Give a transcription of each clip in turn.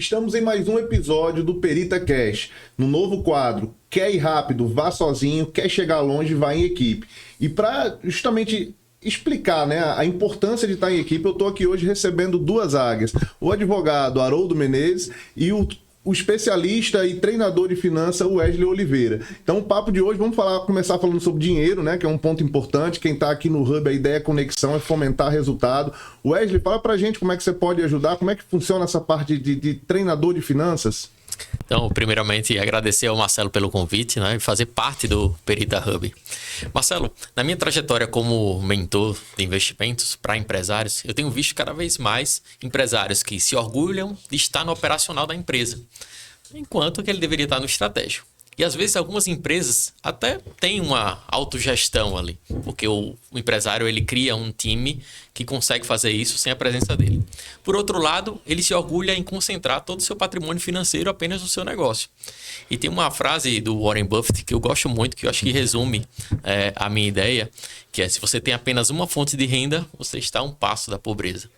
Estamos em mais um episódio do Perita Cash, no novo quadro Quer ir rápido, vá sozinho, quer chegar longe, vá em equipe. E para justamente explicar, né, a importância de estar em equipe, eu estou aqui hoje recebendo duas águias, o advogado Haroldo Menezes e o especialista e treinador de finanças, o Wesley Oliveira. Então, o papo de hoje, vamos começar falando sobre dinheiro, né, que é um ponto importante. Quem está aqui no Hub, a ideia é conexão, é fomentar resultado. Wesley, fala pra gente como é que você pode ajudar, como é que funciona essa parte de treinador de finanças? Então, primeiramente, agradecer ao Marcelo pelo convite, né, e fazer parte do Perita Hub. Marcelo, na minha trajetória como mentor de investimentos para empresários, eu tenho visto cada vez mais empresários que se orgulham de estar no operacional da empresa, enquanto que ele deveria estar no estratégico. E às vezes algumas empresas até têm uma autogestão ali, porque o empresário ele cria um time que consegue fazer isso sem a presença dele. Por outro lado, ele se orgulha em concentrar todo o seu patrimônio financeiro apenas no seu negócio. E tem uma frase do Warren Buffett que eu gosto muito, que eu acho que resume a minha ideia, que é: se você tem apenas uma fonte de renda, você está a um passo da pobreza.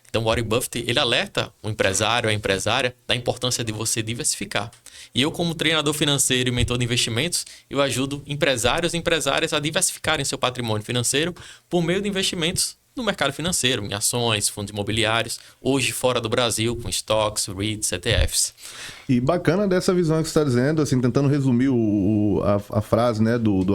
Então, Warren Buffett, ele alerta o empresário, a empresária, da importância de você diversificar. E eu, como treinador financeiro e mentor de investimentos, eu ajudo empresários e empresárias a diversificarem seu patrimônio financeiro por meio de investimentos no mercado financeiro, em ações, fundos imobiliários, hoje fora do Brasil, com stocks, REITs, ETFs. E bacana dessa visão que você está dizendo, assim, tentando resumir a frase, né, do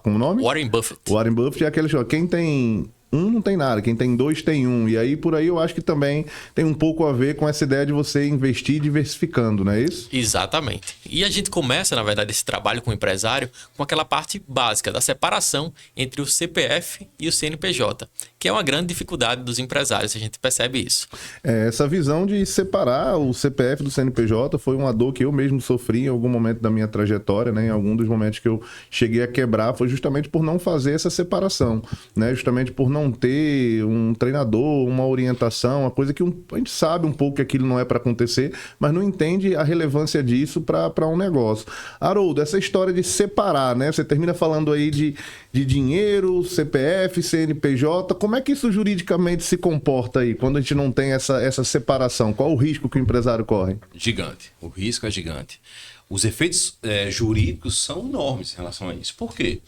como o nome? Warren Buffett. Warren Buffett é aquele show, quem tem um não tem nada, quem tem dois tem um. E aí, por aí, eu acho que também tem um pouco a ver com essa ideia de você investir diversificando, não é isso? Exatamente. E a gente começa, na verdade, esse trabalho com o empresário com aquela parte básica da separação entre o CPF e o CNPJ, que é uma grande dificuldade dos empresários, a gente percebe isso. Essa visão de separar o CPF do CNPJ foi uma dor que eu mesmo sofri em algum momento da minha trajetória, né? Em algum dos momentos que eu cheguei a quebrar, foi justamente por não fazer essa separação, né? Justamente por não ter um treinador, uma orientação, uma coisa que a gente sabe um pouco que aquilo não é para acontecer, mas não entende a relevância disso para um negócio. Haroldo, essa história de separar, né? Você termina falando aí de dinheiro, CPF, CNPJ, como é que isso juridicamente se comporta aí, quando a gente não tem essa separação? Qual o risco que o empresário corre? Gigante. O risco é gigante. Os efeitos jurídicos são enormes em relação a isso. Por quê?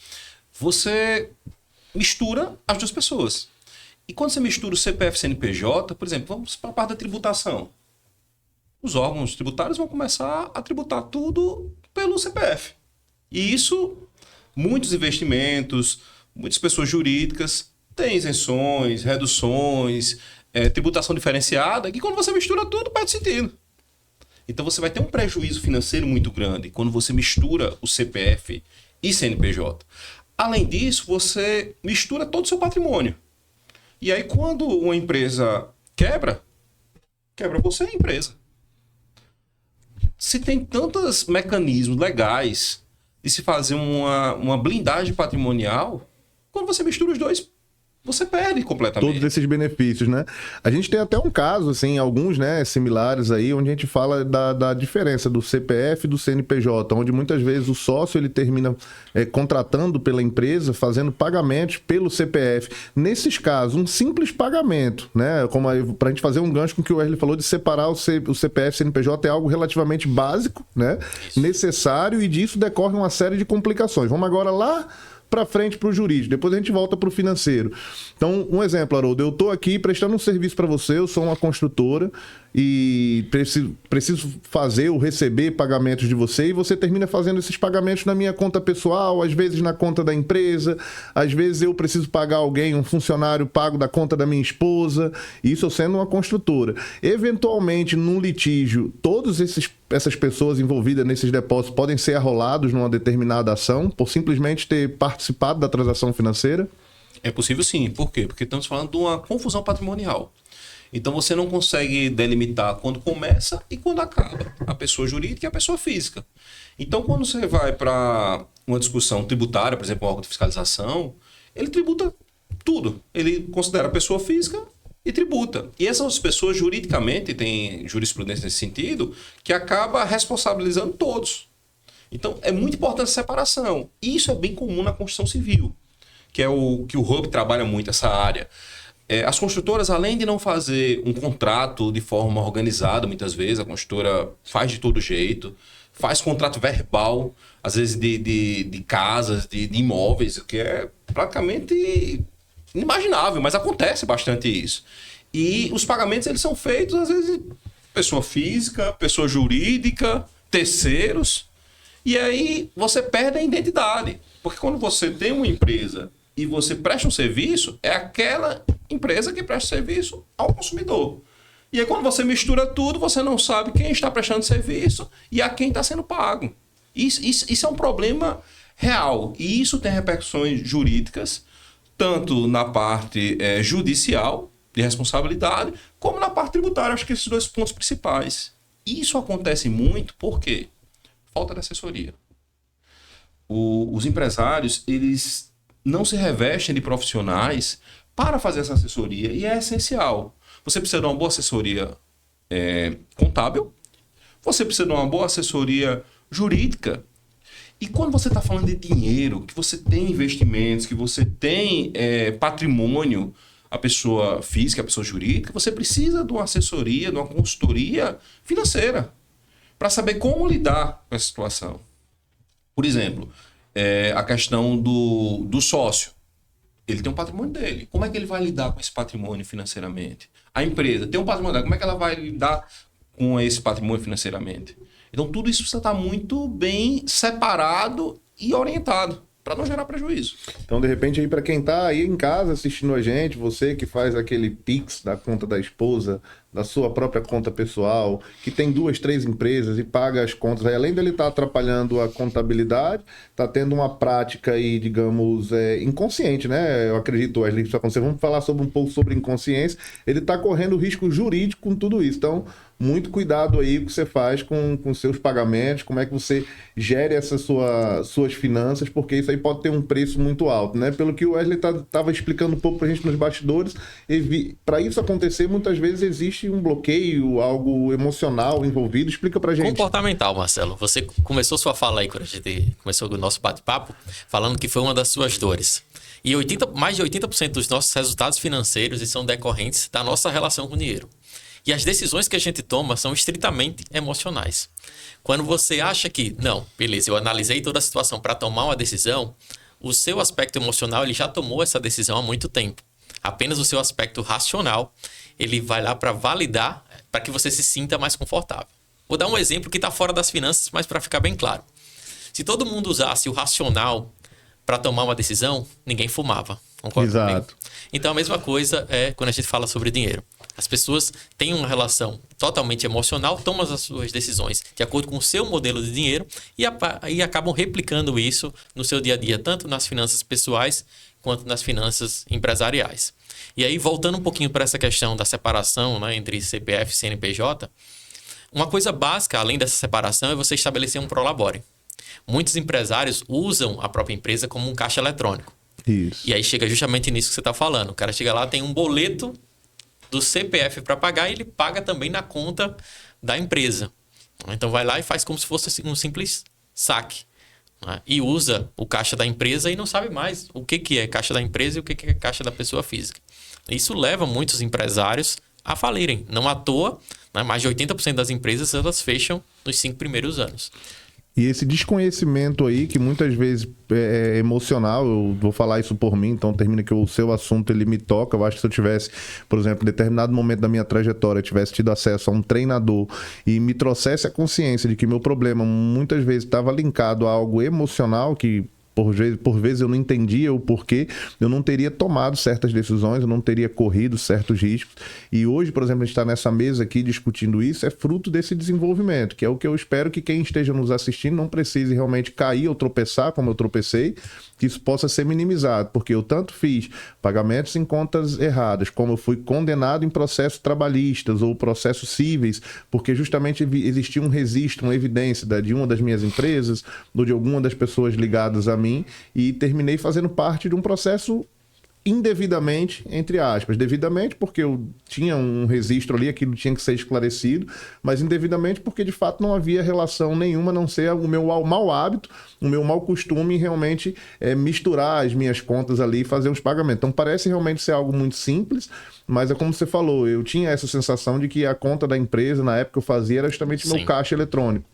Você mistura as duas pessoas. E quando você mistura o CPF e CNPJ, por exemplo, vamos para a parte da tributação. Os órgãos tributários vão começar a tributar tudo pelo CPF. E isso, muitos investimentos, muitas pessoas jurídicas têm isenções, reduções, tributação diferenciada, que quando você mistura tudo, perde sentido. Então você vai ter um prejuízo financeiro muito grande quando você mistura o CPF e CNPJ. Além disso, você mistura todo o seu patrimônio. E aí, quando uma empresa quebra você e a empresa. Se tem tantos mecanismos legais de se fazer uma blindagem patrimonial, quando você mistura os dois, você perde completamente. Todos esses benefícios, né? A gente tem até um caso, assim, alguns, né, similares aí, onde a gente fala da diferença do CPF e do CNPJ, onde muitas vezes o sócio ele termina contratando pela empresa, fazendo pagamentos pelo CPF. Nesses casos, um simples pagamento, né, como para a gente fazer um gancho com o que o Wesley falou de separar o CPF e CNPJ, é algo relativamente básico, né, necessário, e disso decorre uma série de complicações. Vamos agora lá para frente para o jurídico, depois a gente volta para o financeiro. Então, um exemplo, Haroldo, eu estou aqui prestando um serviço para você, eu sou uma construtora e preciso fazer ou receber pagamentos de você, e você termina fazendo esses pagamentos na minha conta pessoal, às vezes na conta da empresa, às vezes eu preciso pagar alguém, um funcionário pago da conta da minha esposa, isso eu sendo uma construtora. Eventualmente, num litígio, todas essas pessoas envolvidas nesses depósitos podem ser arrolados numa determinada ação por simplesmente ter participado da transação financeira? É possível sim. Por quê? Porque estamos falando de uma confusão patrimonial. Então você não consegue delimitar quando começa e quando acaba a pessoa jurídica e a pessoa física. Então quando você vai para uma discussão tributária, por exemplo, um órgão de fiscalização, ele tributa tudo. Ele considera a pessoa física e tributa. E essas pessoas juridicamente, tem jurisprudência nesse sentido, que acaba responsabilizando todos. Então é muito importante a separação. E isso é bem comum na construção civil, que é o que o Hub trabalha muito, essa área. As construtoras, além de não fazer um contrato de forma organizada, muitas vezes, a construtora faz de todo jeito, faz contrato verbal, às vezes de casas, de imóveis, o que é praticamente inimaginável, mas acontece bastante isso. E os pagamentos, eles são feitos, às vezes, pessoa física, pessoa jurídica, terceiros, e aí você perde a identidade. Porque quando você tem uma empresa e você presta um serviço, é aquela empresa que presta serviço ao consumidor. E aí quando você mistura tudo, você não sabe quem está prestando serviço e a quem está sendo pago. Isso é um problema real. E isso tem repercussões jurídicas, tanto na parte judicial, de responsabilidade, como na parte tributária. Acho que esses dois pontos principais. Isso acontece muito porque falta de assessoria. Os empresários, eles não se revestem de profissionais para fazer essa assessoria, e é essencial. Você precisa de uma boa assessoria contábil, você precisa de uma boa assessoria jurídica, e quando você está falando de dinheiro, que você tem investimentos, que você tem patrimônio, a pessoa física, a pessoa jurídica, você precisa de uma assessoria, de uma consultoria financeira, para saber como lidar com essa situação. Por exemplo, a questão do sócio. Ele tem um patrimônio dele. Como é que ele vai lidar com esse patrimônio financeiramente? A empresa tem um patrimônio dela. Como é que ela vai lidar com esse patrimônio financeiramente? Então, tudo isso precisa estar muito bem separado e orientado, para não gerar prejuízo. Então, de repente, aí para quem está aí em casa assistindo a gente, você que faz aquele Pix da conta da esposa, da sua própria conta pessoal, que tem 2, 3 empresas e paga as contas, aí, além dele estar atrapalhando a contabilidade, está tendo uma prática aí, digamos, inconsciente, né? Eu acredito, Wesley, que isso aconteceu. Vamos falar um pouco sobre inconsciência. Ele está correndo risco jurídico com tudo isso. Então, muito cuidado aí com o que você faz com seus pagamentos, como é que você gere essas suas finanças, porque isso aí pode ter um preço muito alto, né? Pelo que o Wesley estava explicando um pouco para a gente nos bastidores, para isso acontecer, muitas vezes existe um bloqueio, algo emocional envolvido. Explica pra gente. Comportamental, Marcelo. Você começou sua fala aí, quando a gente começou o nosso bate-papo, falando que foi uma das suas dores. E mais de 80% dos nossos resultados financeiros são decorrentes da nossa relação com o dinheiro. E as decisões que a gente toma são estritamente emocionais. Quando você acha que, não, beleza, eu analisei toda a situação para tomar uma decisão, o seu aspecto emocional ele já tomou essa decisão há muito tempo. Apenas o seu aspecto racional, ele vai lá para validar, para que você se sinta mais confortável. Vou dar um exemplo que está fora das finanças, mas para ficar bem claro. Se todo mundo usasse o racional para tomar uma decisão, ninguém fumava. Concorda comigo? Exato. Então a mesma coisa é quando a gente fala sobre dinheiro. As pessoas têm uma relação totalmente emocional, tomam as suas decisões de acordo com o seu modelo de dinheiro e acabam replicando isso no seu dia a dia, tanto nas finanças pessoais quanto nas finanças empresariais. E aí, voltando um pouquinho para essa questão da separação, né, entre CPF e CNPJ, uma coisa básica, além dessa separação, é você estabelecer um prolabore. Muitos empresários usam a própria empresa como um caixa eletrônico. Isso. E aí chega justamente nisso que você está falando. O cara chega lá, tem um boleto do CPF para pagar e ele paga também na conta da empresa. Então vai lá e faz como se fosse um simples saque. Né? E usa o caixa da empresa e não sabe mais o que é caixa da empresa e o que é caixa da pessoa física. Isso leva muitos empresários a falirem. Não à toa, né? Mais de 80% das empresas elas fecham nos 5 primeiros anos. E esse desconhecimento aí, que muitas vezes é emocional, eu vou falar isso por mim, então termina que o seu assunto ele me toca. Eu acho que se eu tivesse, por exemplo, em determinado momento da minha trajetória, tivesse tido acesso a um treinador e me trouxesse a consciência de que meu problema muitas vezes estava linkado a algo emocional, que por vezes eu não entendia o porquê, eu não teria tomado certas decisões, eu não teria corrido certos riscos. E hoje, por exemplo, a gente está nessa mesa aqui discutindo isso, é fruto desse desenvolvimento, que é o que eu espero que quem esteja nos assistindo não precise realmente cair ou tropeçar, como eu tropecei, que isso possa ser minimizado, porque eu tanto fiz pagamentos em contas erradas, como eu fui condenado em processos trabalhistas ou processos cíveis, porque justamente existia um registro, uma evidência de uma das minhas empresas ou de alguma das pessoas ligadas a mim, e terminei fazendo parte de um processo indevidamente, entre aspas. Devidamente porque eu tinha um registro ali, aquilo tinha que ser esclarecido, mas indevidamente porque de fato não havia relação nenhuma, a não ser o meu mau hábito, o meu mau costume em realmente misturar as minhas contas ali e fazer os pagamentos. Então parece realmente ser algo muito simples, mas é como você falou, eu tinha essa sensação de que a conta da empresa, na época que eu fazia, era justamente meu caixa eletrônico.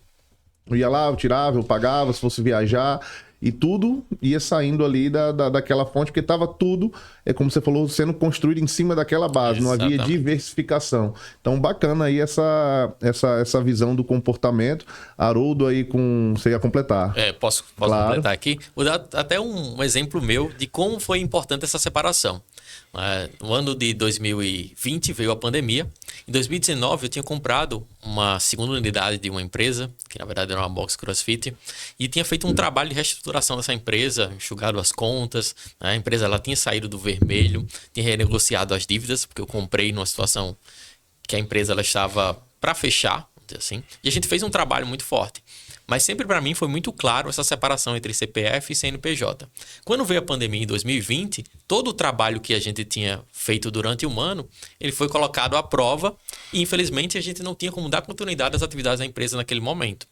Eu ia lá, eu tirava, eu pagava, se fosse viajar, e tudo ia saindo ali daquela fonte, porque estava tudo, como você falou, sendo construído em cima daquela base, não havia diversificação. Então, bacana aí essa visão do comportamento. Haroldo aí você ia completar. Posso completar aqui? Vou dar até um exemplo meu de como foi importante essa separação. No ano de 2020 veio a pandemia. Em 2019 eu tinha comprado uma segunda unidade de uma empresa, que na verdade era uma box CrossFit, e tinha feito um trabalho de reestruturação dessa empresa, enxugado as contas. A empresa ela tinha saído do vermelho, tinha renegociado as dívidas, porque eu comprei numa situação que a empresa ela estava para fechar, vamos dizer assim, e a gente fez um trabalho muito forte. Mas sempre para mim foi muito claro essa separação entre CPF e CNPJ. Quando veio a pandemia em 2020, todo o trabalho que a gente tinha feito durante um ano, ele foi colocado à prova e infelizmente a gente não tinha como dar continuidade às atividades da empresa naquele momento.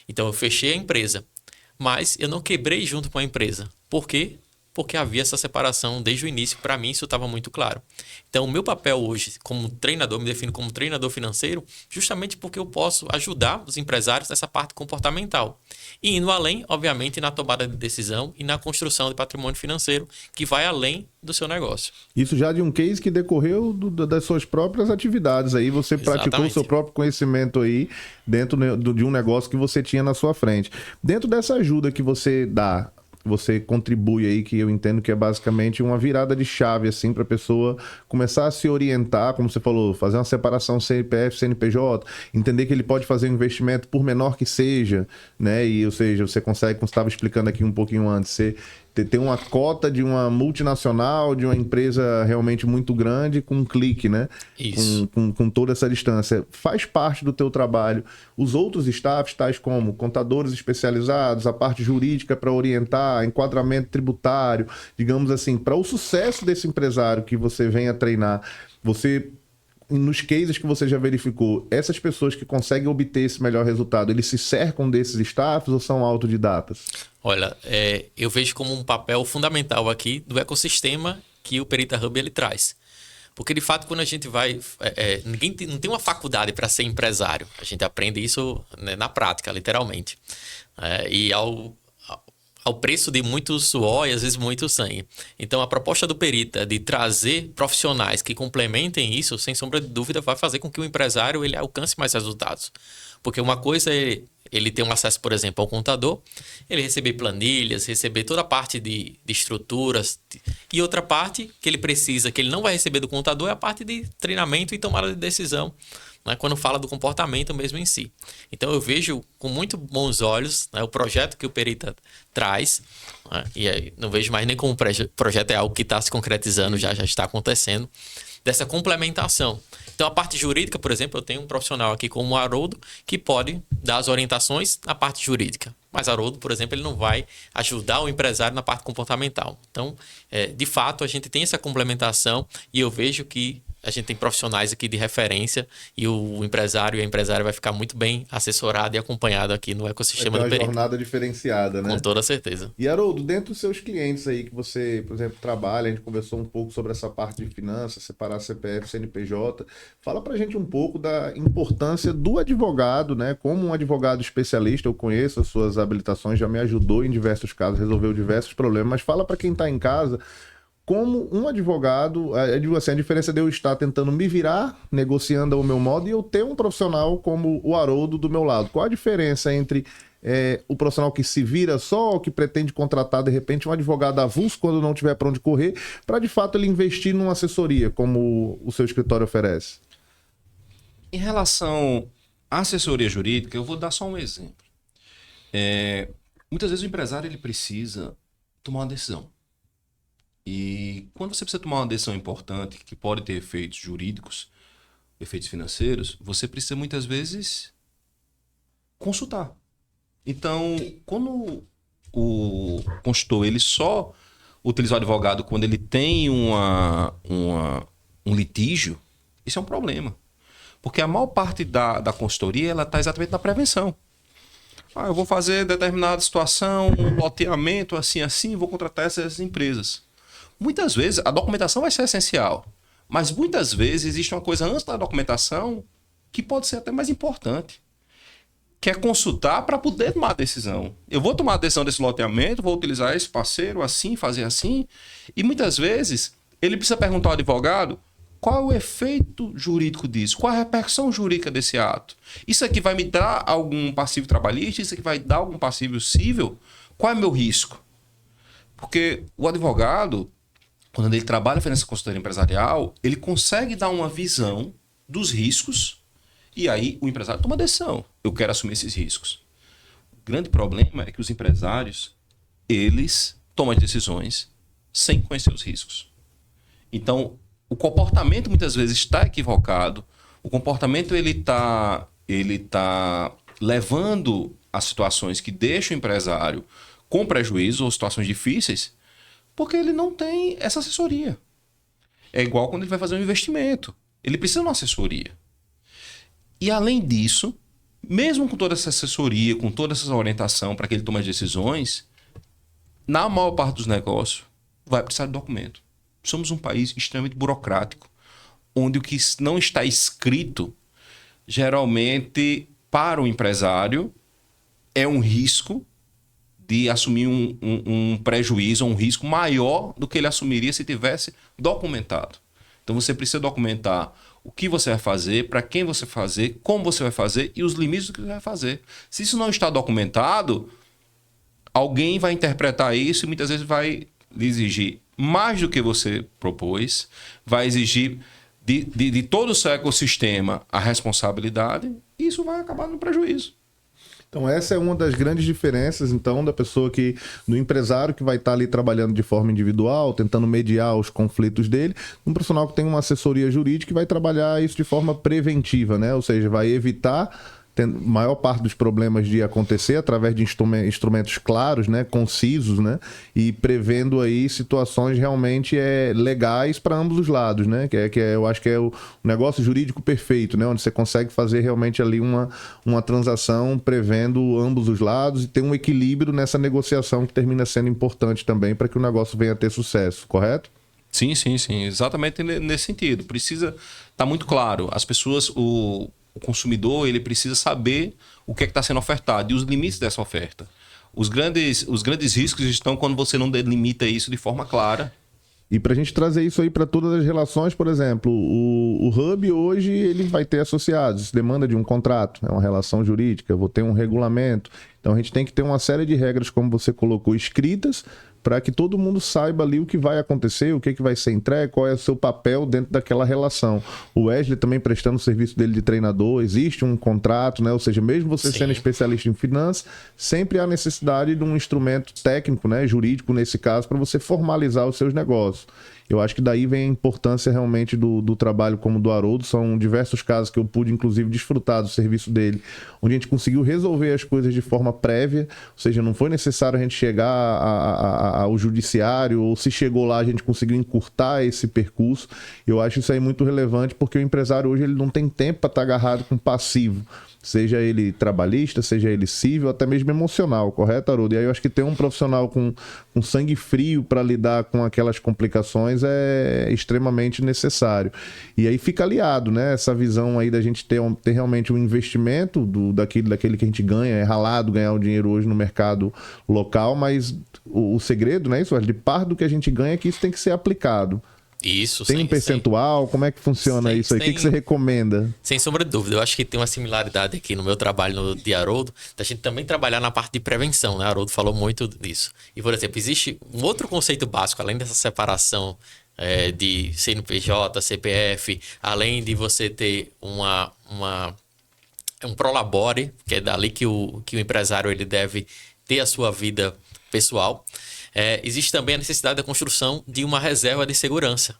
Então eu fechei a empresa, mas eu não quebrei junto com a empresa. Por quê? Porque havia essa separação desde o início. Para mim, isso estava muito claro. Então, o meu papel hoje como treinador, me defino como treinador financeiro, justamente porque eu posso ajudar os empresários nessa parte comportamental. E indo além, obviamente, na tomada de decisão e na construção de patrimônio financeiro, que vai além do seu negócio. Isso já de um case que decorreu das suas próprias atividades. Aí você praticou o seu próprio conhecimento aí dentro de um negócio que você tinha na sua frente. Dentro dessa ajuda que você dá, você contribui aí, que eu entendo que é basicamente uma virada de chave, assim, para a pessoa começar a se orientar, como você falou, fazer uma separação CPF, CNPJ, entender que ele pode fazer um investimento por menor que seja, né? E, ou seja, você consegue, como você estava explicando aqui um pouquinho antes, você ter uma cota de uma multinacional, de uma empresa realmente muito grande, com um clique, né? Isso. Com toda essa distância. Faz parte do teu trabalho. Os outros staffs, tais como contadores especializados, a parte jurídica para orientar, enquadramento tributário, digamos assim, para o sucesso desse empresário que você venha treinar, você... Nos cases que você já verificou, essas pessoas que conseguem obter esse melhor resultado, eles se cercam desses staffs ou são autodidatas? Olha, eu vejo como um papel fundamental aqui do ecossistema que o Perita Hub ele traz. Porque, de fato, quando a gente vai... não tem uma faculdade para ser empresário. A gente aprende isso, né, na prática, literalmente. E ao preço de muito suor e às vezes muito sangue. Então, a proposta do Perita de trazer profissionais que complementem isso, sem sombra de dúvida, vai fazer com que o empresário ele alcance mais resultados. Porque uma coisa é ele ter um acesso, por exemplo, ao contador, ele receber planilhas, receber toda a parte de estruturas, e outra parte que ele precisa, que ele não vai receber do contador, é a parte de treinamento e tomada de decisão, né, quando fala do comportamento mesmo em si. Então eu vejo com muito bons olhos, né, o projeto que o Perita traz, né, e aí não vejo mais nem como projeto, é algo que está se concretizando, já está acontecendo, dessa complementação. Então a parte jurídica, por exemplo, eu tenho um profissional aqui como o Haroldo que pode dar as orientações na parte jurídica. Mas Haroldo, por exemplo, ele não vai ajudar o empresário na parte comportamental. Então, de fato, a gente tem essa complementação e eu vejo que a gente tem profissionais aqui de referência e o empresário e a empresária vai ficar muito bem assessorado e acompanhado aqui no ecossistema do Perita. Uma jornada diferenciada, né? Com toda certeza. E Haroldo, dentro dos seus clientes aí que você, por exemplo, trabalha, a gente conversou um pouco sobre essa parte de finanças, separar CPF, CNPJ. Fala pra gente um pouco da importância do advogado, né? Como um advogado especialista, eu conheço as suas habilitações, já me ajudou em diversos casos, resolveu diversos problemas, mas fala pra quem tá em casa como um advogado, assim, a diferença de eu estar tentando me virar, negociando ao meu modo, e eu ter um profissional como o Haroldo do meu lado. Qual a diferença entre o profissional que se vira só, ou que pretende contratar, de repente, um advogado avulso quando não tiver para onde correr, para, de fato, ele investir numa assessoria, como o seu escritório oferece? Em relação à assessoria jurídica, eu vou dar só um exemplo. Muitas vezes o empresário ele precisa tomar uma decisão. E quando você precisa tomar uma decisão importante, que pode ter efeitos jurídicos, efeitos financeiros, você precisa muitas vezes consultar. Então, quando o consultor ele só utiliza o advogado quando ele tem um litígio, isso é um problema. Porque a maior parte da consultoria ela está exatamente na prevenção. Eu vou fazer determinada situação, um loteamento, assim, vou contratar essas empresas. Muitas vezes, a documentação vai ser essencial. Mas muitas vezes existe uma coisa antes da documentação que pode ser até mais importante. Que é consultar para poder tomar a decisão. Eu vou tomar a decisão desse loteamento, vou utilizar esse parceiro assim, fazer assim. E muitas vezes ele precisa perguntar ao advogado qual é o efeito jurídico disso, qual é a repercussão jurídica desse ato. Isso aqui vai me dar algum passivo trabalhista, isso aqui vai dar algum passivo civil? Qual é o meu risco? Porque o advogado, quando ele trabalha fazendo essa consultoria empresarial, ele consegue dar uma visão dos riscos e aí o empresário toma decisão. Eu quero assumir esses riscos. O grande problema é que os empresários, eles tomam as decisões sem conhecer os riscos. Então, o comportamento muitas vezes está equivocado. O comportamento ele tá levando a situações que deixam o empresário com prejuízo ou situações difíceis porque ele não tem essa assessoria. É igual quando ele vai fazer um investimento. Ele precisa de uma assessoria. E além disso, mesmo com toda essa assessoria, com toda essa orientação para que ele tome as decisões, na maior parte dos negócios vai precisar de documento. Somos um país extremamente burocrático, onde o que não está escrito, geralmente, para o empresário, é um risco de assumir um prejuízo, um risco maior do que ele assumiria se tivesse documentado. Então você precisa documentar o que você vai fazer, para quem você vai fazer, como você vai fazer e os limites do que você vai fazer. Se isso não está documentado, alguém vai interpretar isso e muitas vezes vai lhe exigir mais do que você propôs, vai exigir de todo o seu ecossistema a responsabilidade e isso vai acabar no prejuízo. Então essa é uma das grandes diferenças, então, da pessoa do empresário que vai estar ali trabalhando de forma individual, tentando mediar os conflitos dele, um profissional que tem uma assessoria jurídica que vai trabalhar isso de forma preventiva, né? Ou seja, vai evitar maior parte dos problemas de acontecer através de instrumentos claros, né, concisos, né, e prevendo aí situações realmente legais para ambos os lados, né, eu acho que é o negócio jurídico perfeito, né, onde você consegue fazer realmente ali uma transação prevendo ambos os lados e ter um equilíbrio nessa negociação que termina sendo importante também para que o negócio venha a ter sucesso, correto? Sim, exatamente nesse sentido. Precisa estar muito claro. As pessoas, o consumidor, ele precisa saber o que é que está sendo ofertado e os limites dessa oferta. Os grandes riscos estão quando você não delimita isso de forma clara. E para a gente trazer isso aí para todas as relações, por exemplo, o Hub hoje ele vai ter associados, isso demanda de um contrato, é uma relação jurídica, eu vou ter um regulamento. Então a gente tem que ter uma série de regras, como você colocou, escritas, para que todo mundo saiba ali o que vai acontecer, o que vai ser entregue, qual é o seu papel dentro daquela relação. O Wesley também prestando o serviço dele de treinador, existe um contrato, né? Ou seja, mesmo você sendo especialista em finanças, sempre há necessidade de um instrumento técnico, né? Jurídico nesse caso, para você formalizar os seus negócios. Eu acho que daí vem a importância realmente do trabalho como do Haroldo. São diversos casos que eu pude, inclusive, desfrutar do serviço dele, onde a gente conseguiu resolver as coisas de forma prévia, ou seja, não foi necessário a gente chegar ao judiciário, ou se chegou lá a gente conseguiu encurtar esse percurso. Eu acho isso aí muito relevante, porque o empresário hoje ele não tem tempo para estar agarrado com passivo, seja ele trabalhista, seja ele civil, até mesmo emocional, correto, Haroldo? E aí eu acho que ter um profissional com sangue frio para lidar com aquelas complicações é extremamente necessário. E aí fica aliado, né? Essa visão aí da gente ter realmente um investimento daquele que a gente ganha, é ralado ganhar o dinheiro hoje no mercado local, mas o segredo, né? Isso, de parte do que a gente ganha é que isso tem que ser aplicado. Isso, tem um percentual? Como é que funciona isso aí? O que você recomenda? Sem sombra de dúvida. Eu acho que tem uma similaridade aqui no meu trabalho de Haroldo, da gente também trabalhar na parte de prevenção, né? Haroldo falou muito disso. E, por exemplo, existe um outro conceito básico, além dessa separação de CNPJ, CPF, além de você ter um prolabore, que é dali que o empresário ele deve ter a sua vida pessoal. Existe também a necessidade da construção de uma reserva de segurança,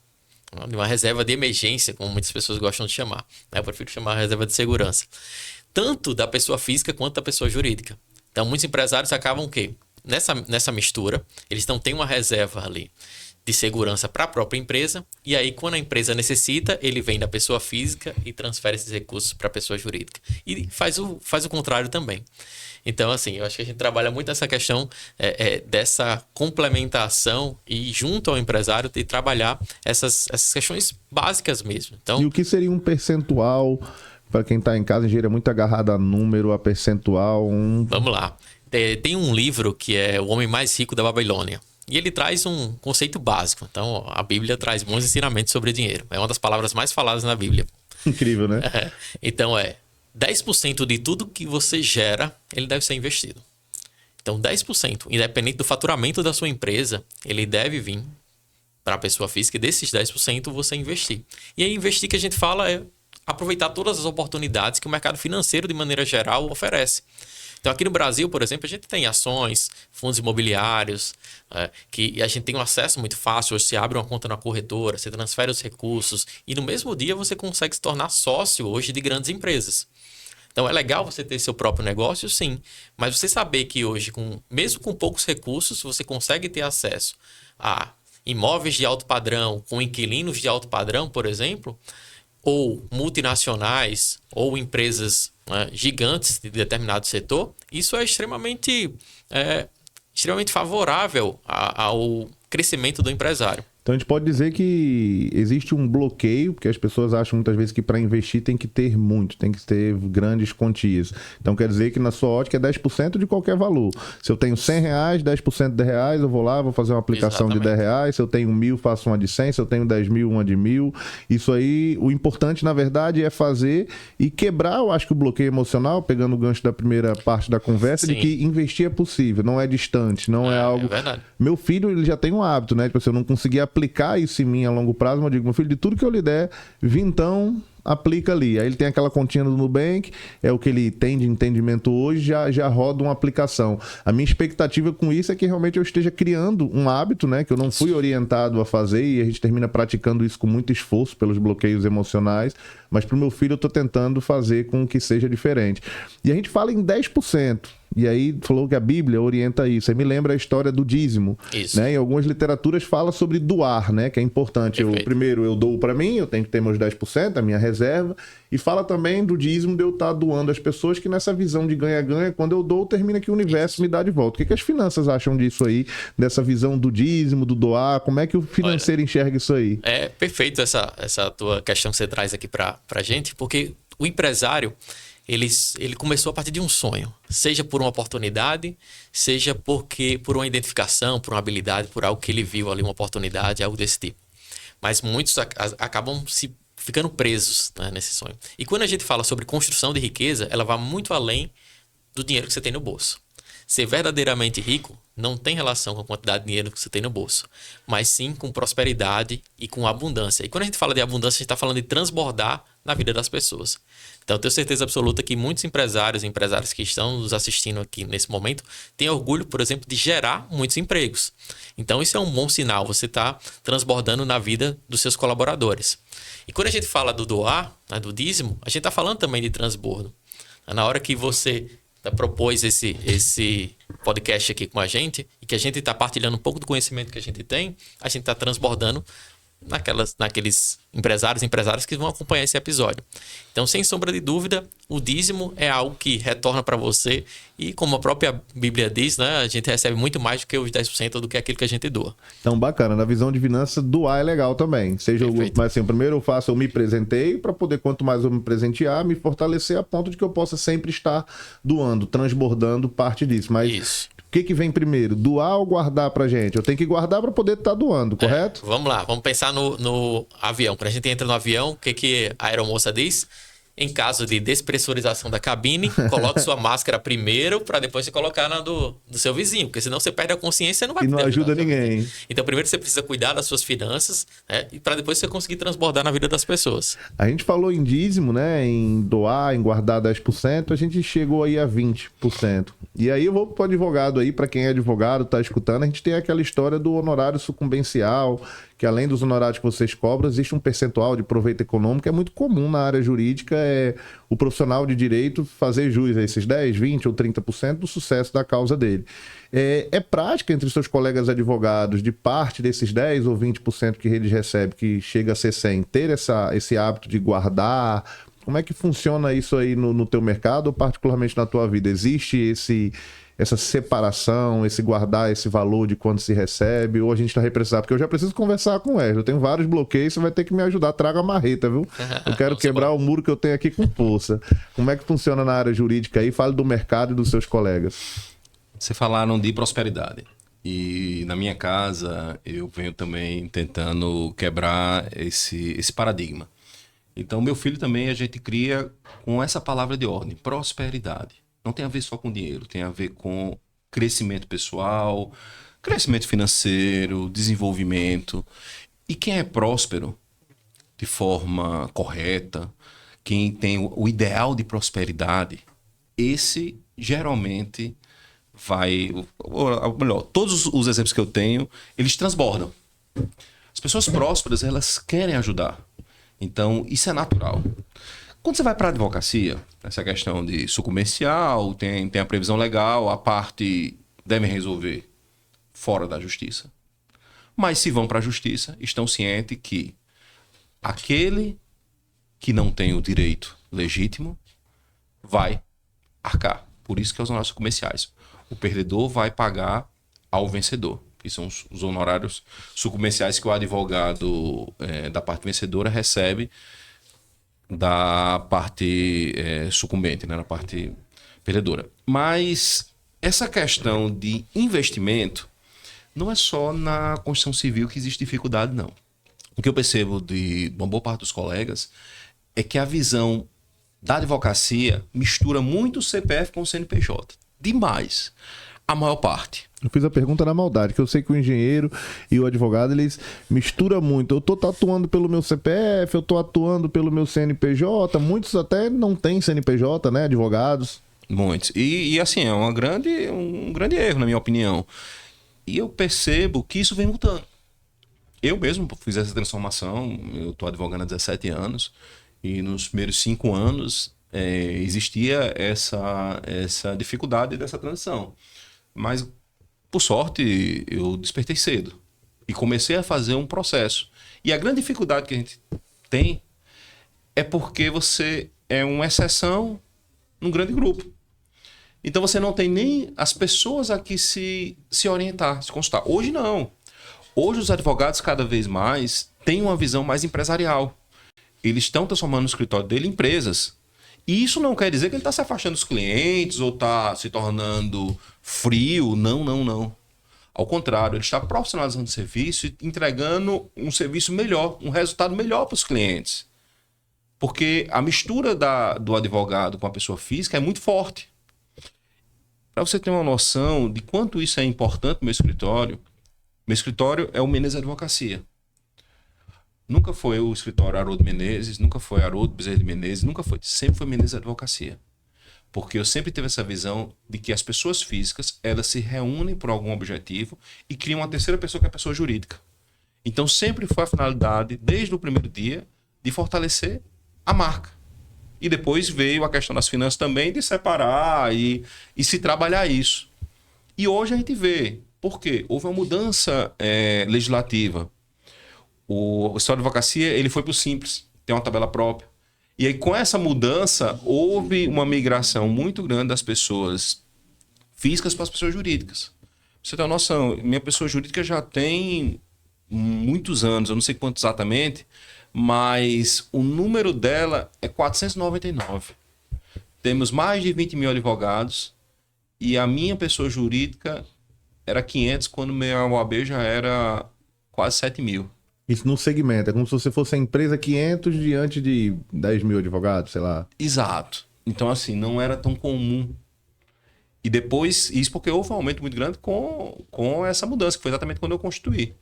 de uma reserva de emergência, como muitas pessoas gostam de chamar. Eu prefiro chamar reserva de segurança, tanto da pessoa física quanto da pessoa jurídica. Então, muitos empresários acabam o quê? nessa mistura, eles não têm uma reserva ali de segurança para a própria empresa, e aí quando a empresa necessita, ele vem da pessoa física e transfere esses recursos para a pessoa jurídica. E faz o contrário também. Então, assim, eu acho que a gente trabalha muito essa questão dessa complementação e junto ao empresário de trabalhar essas questões básicas mesmo. Então, e o que seria um percentual, para quem está em casa, engenharia muito agarrada a número, a percentual? Vamos lá. Tem um livro que é O Homem Mais Rico da Babilônia. E ele traz um conceito básico. Então, a Bíblia traz bons ensinamentos sobre dinheiro. É uma das palavras mais faladas na Bíblia. Incrível, né? Então, 10% de tudo que você gera, ele deve ser investido. Então, 10%, independente do faturamento da sua empresa, ele deve vir para a pessoa física e desses 10% você investir. E aí, investir que a gente fala é aproveitar todas as oportunidades que o mercado financeiro, de maneira geral, oferece. Então, aqui no Brasil, por exemplo, a gente tem ações, fundos imobiliários, que a gente tem um acesso muito fácil. Hoje você abre uma conta na corretora, você transfere os recursos e no mesmo dia você consegue se tornar sócio hoje de grandes empresas. Então, é legal você ter seu próprio negócio, sim. Mas você saber que hoje, mesmo com poucos recursos, você consegue ter acesso a imóveis de alto padrão, com inquilinos de alto padrão, por exemplo, ou multinacionais, ou empresas gigantes de determinado setor, isso é extremamente favorável ao crescimento do empresário. Então a gente pode dizer que existe um bloqueio, porque as pessoas acham muitas vezes que para investir tem que ter muito, tem que ter grandes quantias. Então quer dizer que na sua ótica é 10% de qualquer valor. Se eu tenho R$100, 10% de R$10, eu vou lá, vou fazer uma aplicação de R$10. Se eu tenho 1.000, faço uma de 100. Se eu tenho 10.000, uma de 1.000. Isso aí, o importante na verdade é fazer e quebrar, eu acho que o bloqueio emocional, pegando o gancho da primeira parte da conversa, sim, de que investir é possível, não é distante, não é algo... É verdade. Meu filho, ele já tem um hábito, né? Tipo, se eu não conseguir aplicar isso em mim a longo prazo, eu digo, meu filho, de tudo que eu lhe der, vintão, aplica ali. Aí ele tem aquela continha do Nubank, é o que ele tem de entendimento hoje, já roda uma aplicação. A minha expectativa com isso é que realmente eu esteja criando um hábito, né, que eu não fui orientado a fazer, e a gente termina praticando isso com muito esforço pelos bloqueios emocionais, mas para o meu filho eu estou tentando fazer com que seja diferente. E a gente fala em 10%. E aí falou que a Bíblia orienta isso. Aí me lembra a história do dízimo. Isso. Né? Em algumas literaturas fala sobre doar, né? Que é importante. Primeiro eu dou para mim, eu tenho que ter meus 10%, a minha reserva. E fala também do dízimo de eu estar doando às pessoas, que nessa visão de ganha-ganha, quando eu dou, termina que o universo me dá de volta. O que as finanças acham disso aí? Dessa visão do dízimo, do doar? Como é que o financeiro enxerga isso aí? É perfeito essa tua questão que você traz aqui pra gente, porque o empresário... Ele começou a partir de um sonho, seja por uma oportunidade, seja por uma identificação, por uma habilidade, por algo que ele viu ali, uma oportunidade, algo desse tipo. Mas muitos acabam ficando presos, né, nesse sonho. E quando a gente fala sobre construção de riqueza, ela vai muito além do dinheiro que você tem no bolso. Ser verdadeiramente rico não tem relação com a quantidade de dinheiro que você tem no bolso, mas sim com prosperidade e com abundância. E quando a gente fala de abundância, a gente está falando de transbordar na vida das pessoas. Então, eu tenho certeza absoluta que muitos empresários e empresárias que estão nos assistindo aqui nesse momento têm orgulho, por exemplo, de gerar muitos empregos. Então, isso é um bom sinal. Você está transbordando na vida dos seus colaboradores. E quando a gente fala do doar, né, do dízimo, a gente está falando também de transbordo. Na hora que você propôs esse podcast aqui com a gente e que a gente está partilhando um pouco do conhecimento que a gente tem, a gente está transbordando naqueles empresários que vão acompanhar esse episódio. Então, sem sombra de dúvida, o dízimo é algo que retorna para você e, como a própria Bíblia diz, né, a gente recebe muito mais do que os 10% do que aquilo que a gente doa. Então, bacana. Na visão de finanças, doar é legal também. Mas assim, primeiro eu me presenteio para poder, quanto mais eu me presentear, me fortalecer a ponto de que eu possa sempre estar doando, transbordando parte disso. Mas isso. O que vem primeiro? Doar ou guardar pra gente? Eu tenho que guardar para poder estar doando, correto? Vamos lá, vamos pensar no avião. Quando a gente entra no avião, o que a aeromoça diz? Em caso de despressurização da cabine, coloque sua máscara primeiro para depois você colocar na do seu vizinho, porque senão você perde a consciência e não vai poder ajuda ninguém. Então, primeiro você precisa cuidar das suas finanças, né, e para depois você conseguir transbordar na vida das pessoas. A gente falou em dízimo, né, em doar, em guardar 10%, a gente chegou aí a 20%. E aí eu vou pro advogado aí, para quem é advogado, tá escutando, a gente tem aquela história do honorário sucumbencial, que além dos honorários que vocês cobram, existe um percentual de proveito econômico, é muito comum na área jurídica, o profissional de direito fazer jus a esses 10, 20 ou 30% do sucesso da causa dele. É prática entre seus colegas advogados, de parte desses 10 ou 20% que eles recebem, que chega a ser 100, ter esse hábito de guardar? Como é que funciona isso aí no teu mercado, ou particularmente na tua vida? Existe essa separação, esse guardar esse valor de quando se recebe, ou a gente vai precisar? Porque eu já preciso conversar com o Wesley, eu tenho vários bloqueios, você vai ter que me ajudar, traga a marreta, viu? Eu quero quebrar o muro que eu tenho aqui com força. Como é que funciona na área jurídica aí? Fale do mercado e dos seus colegas. Vocês falaram de prosperidade. E na minha casa, eu venho também tentando quebrar esse paradigma. Então, meu filho também a gente cria com essa palavra de ordem, prosperidade. Não tem a ver só com dinheiro, tem a ver com crescimento pessoal, crescimento financeiro, desenvolvimento. E quem é próspero de forma correta, quem tem o ideal de prosperidade, esse geralmente vai... Ou melhor, todos os exemplos que eu tenho, eles transbordam. As pessoas prósperas, elas querem ajudar. Então, isso é natural. Quando você vai para a advocacia, essa questão de sucumbencial, tem a previsão legal, a parte devem resolver fora da justiça. Mas se vão para a justiça, estão cientes que aquele que não tem o direito legítimo vai arcar. Por isso que é os honorários sucumbenciais. O perdedor vai pagar ao vencedor. Que são os honorários sucumbenciais que o advogado da parte vencedora recebe da parte sucumbente, né, na parte perdedora. Mas essa questão de investimento não é só na Constituição Civil que existe dificuldade, não. O que eu percebo de uma boa parte dos colegas é que a visão da advocacia mistura muito o CPF com o CNPJ. Demais. A maior parte. Eu fiz a pergunta na maldade, que eu sei que o engenheiro e o advogado, eles misturam muito. Eu tô atuando pelo meu CPF, eu tô atuando pelo meu CNPJ, muitos até não têm CNPJ, né, advogados. Muitos. E assim, é um grande erro, na minha opinião. E eu percebo que isso vem mudando. Eu mesmo fiz essa transformação, eu tô advogando há 17 anos, e nos primeiros 5 anos existia essa dificuldade dessa transição. Mas, por sorte, eu despertei cedo e comecei a fazer um processo. E a grande dificuldade que a gente tem é porque você é uma exceção num grande grupo. Então você não tem nem as pessoas a que se orientar, se consultar. Hoje não. Hoje os advogados cada vez mais têm uma visão mais empresarial. Eles estão transformando o escritório dele em empresas. E isso não quer dizer que ele está se afastando dos clientes ou está se tornando frio. Não, não, não. Ao contrário, ele está profissionalizando o serviço e entregando um serviço melhor, um resultado melhor para os clientes. Porque a mistura do advogado com a pessoa física é muito forte. Para você ter uma noção de quanto isso é importante no meu escritório é o Menezes Advocacia. Nunca foi o escritório Haroldo Menezes, nunca foi Haroldo Bezerra de Menezes, nunca foi. Sempre foi Menezes Advocacia. Porque eu sempre tive essa visão de que as pessoas físicas, elas se reúnem por algum objetivo e criam uma terceira pessoa que é a pessoa jurídica. Então sempre foi a finalidade, desde o primeiro dia, de fortalecer a marca. E depois veio a questão das finanças também, de separar e se trabalhar isso. E hoje a gente vê, por quê? Houve uma mudança legislativa. O escritório de advocacia ele foi para o Simples, tem uma tabela própria. E aí, com essa mudança, houve uma migração muito grande das pessoas físicas para as pessoas jurídicas. Pra você ter uma noção, minha pessoa jurídica já tem muitos anos, eu não sei quanto exatamente, mas o número dela é 499. Temos mais de 20 mil advogados e a minha pessoa jurídica era 500, quando minha OAB já era quase 7 mil. Isso no segmento, é como se você fosse a empresa 500 diante de 10 mil advogados, sei lá. Exato. Então, assim, não era tão comum. E depois, isso porque houve um aumento muito grande com essa mudança, que foi exatamente quando eu constituí.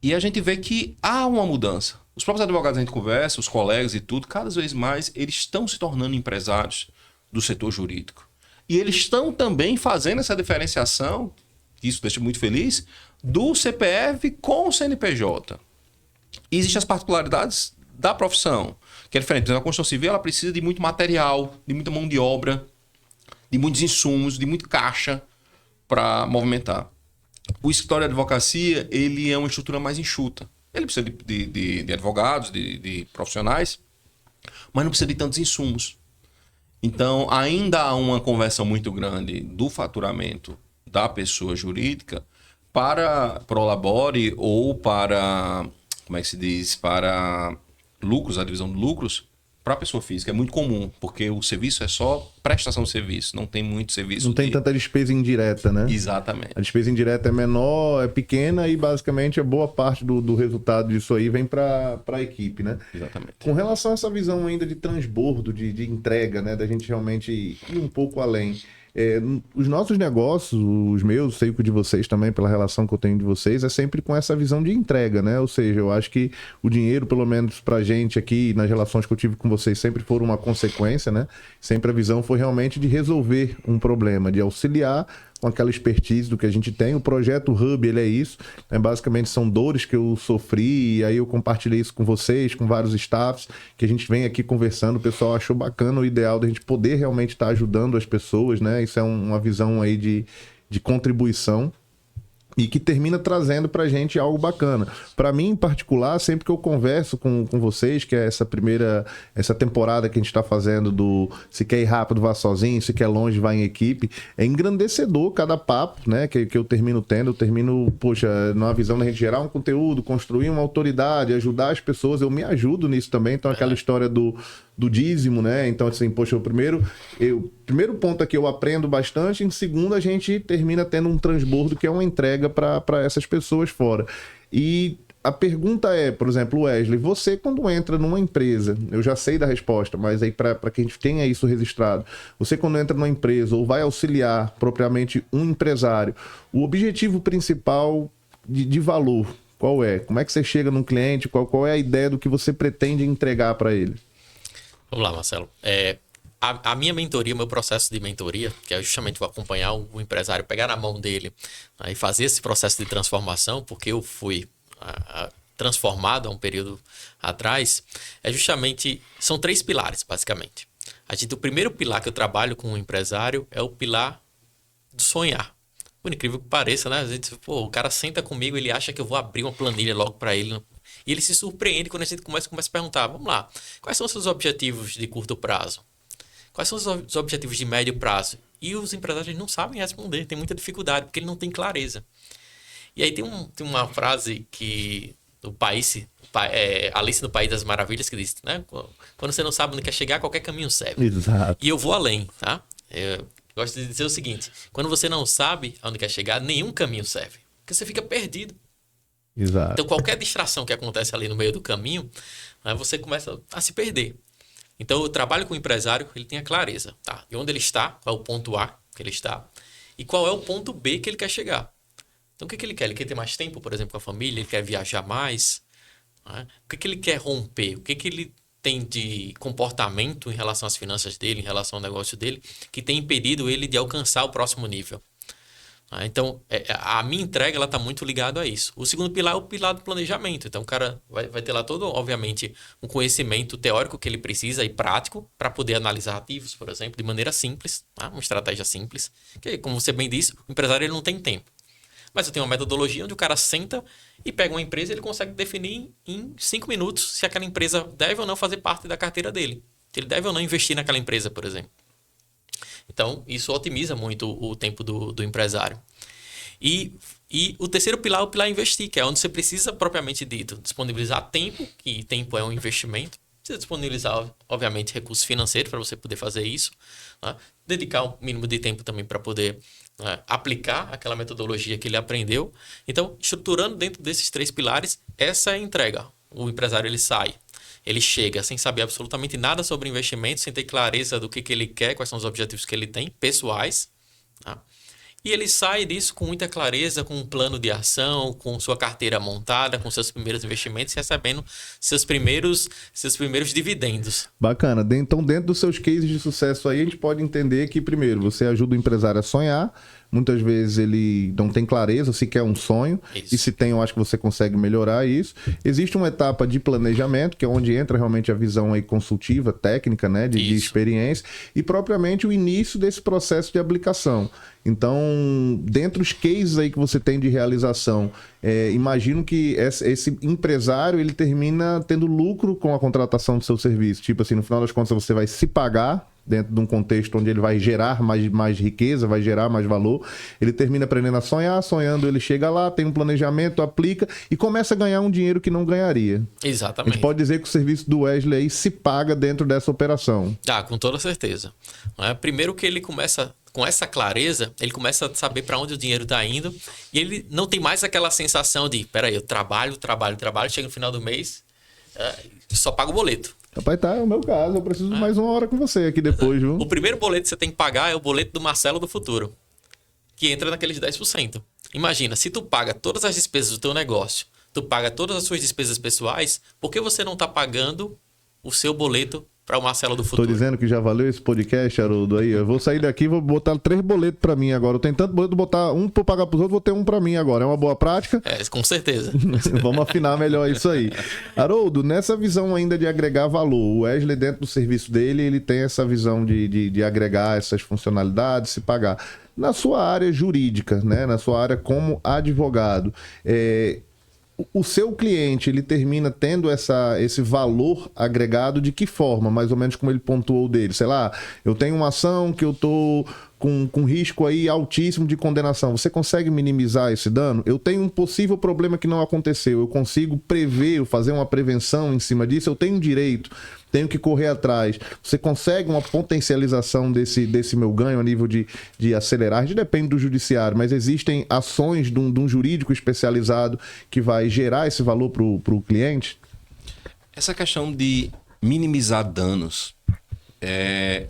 E a gente vê que há uma mudança. Os próprios advogados a gente conversa, os colegas e tudo, cada vez mais eles estão se tornando empresários do setor jurídico. E eles estão também fazendo essa diferenciação, isso deixa muito feliz, do CPF com o CNPJ. E existem as particularidades da profissão, que é diferente. A construção civil ela precisa de muito material, de muita mão de obra, de muitos insumos, de muito caixa para movimentar. O escritório de advocacia ele é uma estrutura mais enxuta. Ele precisa de advogados, de profissionais, mas não precisa de tantos insumos. Então, ainda há uma conversão muito grande do faturamento da pessoa jurídica para prolabore ou para, como é que se diz, para lucros, a divisão de lucros, para a pessoa física. É muito comum, porque o serviço é só prestação de serviço, não tem muito serviço. Não tem tanta despesa indireta, né? Exatamente. A despesa indireta é menor, é pequena e basicamente a boa parte do resultado disso aí vem para a equipe, né? Exatamente. Com relação a essa visão ainda de transbordo, de entrega, né? Da gente realmente ir um pouco além. Os nossos negócios, os meus, sei que o de vocês também, pela relação que eu tenho de vocês, é sempre com essa visão de entrega, né? Ou seja, eu acho que o dinheiro, pelo menos pra gente aqui, nas relações que eu tive com vocês, sempre foram uma consequência, né? Sempre a visão foi realmente de resolver um problema, de auxiliar com aquela expertise do que a gente tem. O projeto Hub, ele é isso, né? Basicamente são dores que eu sofri e aí eu compartilhei isso com vocês, com vários staffs, que a gente vem aqui conversando, o pessoal achou bacana o ideal da gente poder realmente estar ajudando as pessoas, né? Isso é uma visão aí de contribuição e que termina trazendo pra gente algo bacana. Pra mim, em particular, sempre que eu converso com vocês, que é essa temporada que a gente tá fazendo do se quer ir rápido, vá sozinho, se quer longe, vá em equipe, é engrandecedor cada papo, né, que eu termino tendo. Eu termino, poxa, numa visão da gente gerar um conteúdo, construir uma autoridade, ajudar as pessoas. Eu me ajudo nisso também. Então, aquela história do dízimo, né? Então, assim, poxa, o primeiro ponto aqui eu aprendo bastante, em segundo a gente termina tendo um transbordo que é uma entrega para essas pessoas fora. E a pergunta é, por exemplo, Wesley, você quando entra numa empresa, eu já sei da resposta, mas aí para que a gente tenha isso registrado, você quando entra numa empresa ou vai auxiliar propriamente um empresário, o objetivo principal de valor, qual é? Como é que você chega num cliente? Qual é a ideia do que você pretende entregar para ele? Vamos lá, Marcelo. A minha mentoria, o meu processo de mentoria, que é justamente vou acompanhar o empresário, pegar na mão dele, né, e fazer esse processo de transformação, porque eu fui transformado há um período atrás, são 3 pilares, basicamente. O primeiro pilar que eu trabalho com o empresário é o pilar do sonhar. Por incrível que pareça, né? A gente, o cara senta comigo, ele acha que eu vou abrir uma planilha logo para ele. E ele se surpreende quando a gente começa a perguntar, vamos lá, quais são os seus objetivos de curto prazo? Quais são os objetivos de médio prazo? E os empresários não sabem responder, tem muita dificuldade, porque ele não tem clareza. E aí tem uma frase que Alice no País das Maravilhas, que diz, né? Quando você não sabe onde quer chegar, qualquer caminho serve. Exato. E eu vou além, tá? Eu gosto de dizer o seguinte, quando você não sabe onde quer chegar, nenhum caminho serve, porque você fica perdido. Exato. Então, qualquer distração que acontece ali no meio do caminho, né, você começa a se perder. Então, eu trabalho com o empresário, ele tem a clareza, tá? De onde ele está, qual é o ponto A que ele está, e qual é o ponto B que ele quer chegar. Então, o que ele quer? Ele quer ter mais tempo, por exemplo, com a família, ele quer viajar mais, né? O que ele quer romper? O que ele tem de comportamento em relação às finanças dele, em relação ao negócio dele, que tem impedido ele de alcançar o próximo nível? Então, a minha entrega está muito ligada a isso. O segundo pilar é o pilar do planejamento. Então, o cara vai ter lá todo, obviamente, um conhecimento teórico que ele precisa e prático para poder analisar ativos, por exemplo, de maneira simples, tá? Uma estratégia simples. Que, como você bem disse, o empresário ele não tem tempo. Mas eu tenho uma metodologia onde o cara senta e pega uma empresa e ele consegue definir em 5 minutos se aquela empresa deve ou não fazer parte da carteira dele. Se ele deve ou não investir naquela empresa, por exemplo. Então, isso otimiza muito o tempo do empresário. E o terceiro pilar é o pilar investir, que é onde você precisa, propriamente dito, disponibilizar tempo, que tempo é um investimento. Precisa disponibilizar, obviamente, recursos financeiros para você poder fazer isso. Né? Dedicar um mínimo de tempo também para poder aplicar aquela metodologia que ele aprendeu. Então, estruturando dentro desses 3 pilares, essa é a entrega. O empresário ele sai. Ele chega sem saber absolutamente nada sobre investimento, sem ter clareza do que ele quer, quais são os objetivos que ele tem, pessoais. Tá? E ele sai disso com muita clareza, com um plano de ação, com sua carteira montada, com seus primeiros investimentos, recebendo seus primeiros dividendos. Bacana. Então, dentro dos seus cases de sucesso aí, a gente pode entender que, primeiro, você ajuda o empresário a sonhar, muitas vezes ele não tem clareza se quer um sonho, Isso. e se tem, eu acho que você consegue melhorar isso. Existe uma etapa de planejamento, que é onde entra realmente a visão aí consultiva, técnica, né, de Isso. experiência, e propriamente o início desse processo de aplicação. Então, dentre os cases aí que você tem de realização, imagino que esse empresário ele termina tendo lucro com a contratação do seu serviço. Tipo assim, no final das contas você vai se pagar dentro de um contexto onde ele vai gerar mais riqueza, vai gerar mais valor. Ele termina aprendendo a sonhar, sonhando ele chega lá, tem um planejamento, aplica e começa a ganhar um dinheiro que não ganharia. A Exatamente. gente pode dizer que o serviço do Wesley aí se paga dentro dessa operação. Ah, com toda certeza. Não é? Primeiro que ele começa, com essa clareza, ele começa a saber para onde o dinheiro está indo e ele não tem mais aquela sensação de, peraí, eu trabalho, chega no final do mês, só pago o boleto. Rapaz, tá, é o meu caso, eu preciso de mais uma hora com você aqui depois, viu? O primeiro boleto que você tem que pagar é o boleto do Marcelo do futuro, que entra naqueles 10%. Imagina, se tu paga todas as despesas do teu negócio, tu paga todas as suas despesas pessoais, por que você não está pagando o seu boleto para o Marcelo do Tô futuro? dizendo que já valeu esse podcast, Haroldo, aí. Eu vou sair daqui e vou botar 3 boletos pra mim agora. Eu tenho tanto boleto, botar um pra pagar pros outros, vou ter um pra mim agora. É uma boa prática? Com certeza. Vamos afinar melhor isso aí. Haroldo, nessa visão ainda de agregar valor, o Wesley dentro do serviço dele, ele tem essa visão de agregar essas funcionalidades, se pagar. Na sua área jurídica, né? Na sua área como advogado, o seu cliente, ele termina tendo esse valor agregado de que forma? Mais ou menos como ele pontuou dele. Sei lá, eu tenho uma ação que eu tô com risco aí altíssimo de condenação. Você consegue minimizar esse dano? Eu tenho um possível problema que não aconteceu. Eu consigo prever, fazer uma prevenção em cima disso? Eu tenho direito, tenho que correr atrás. Você consegue uma potencialização desse meu ganho a nível de acelerar? Depende do judiciário, mas existem ações de um jurídico especializado que vai gerar esse valor para o cliente? Essa questão de minimizar danos é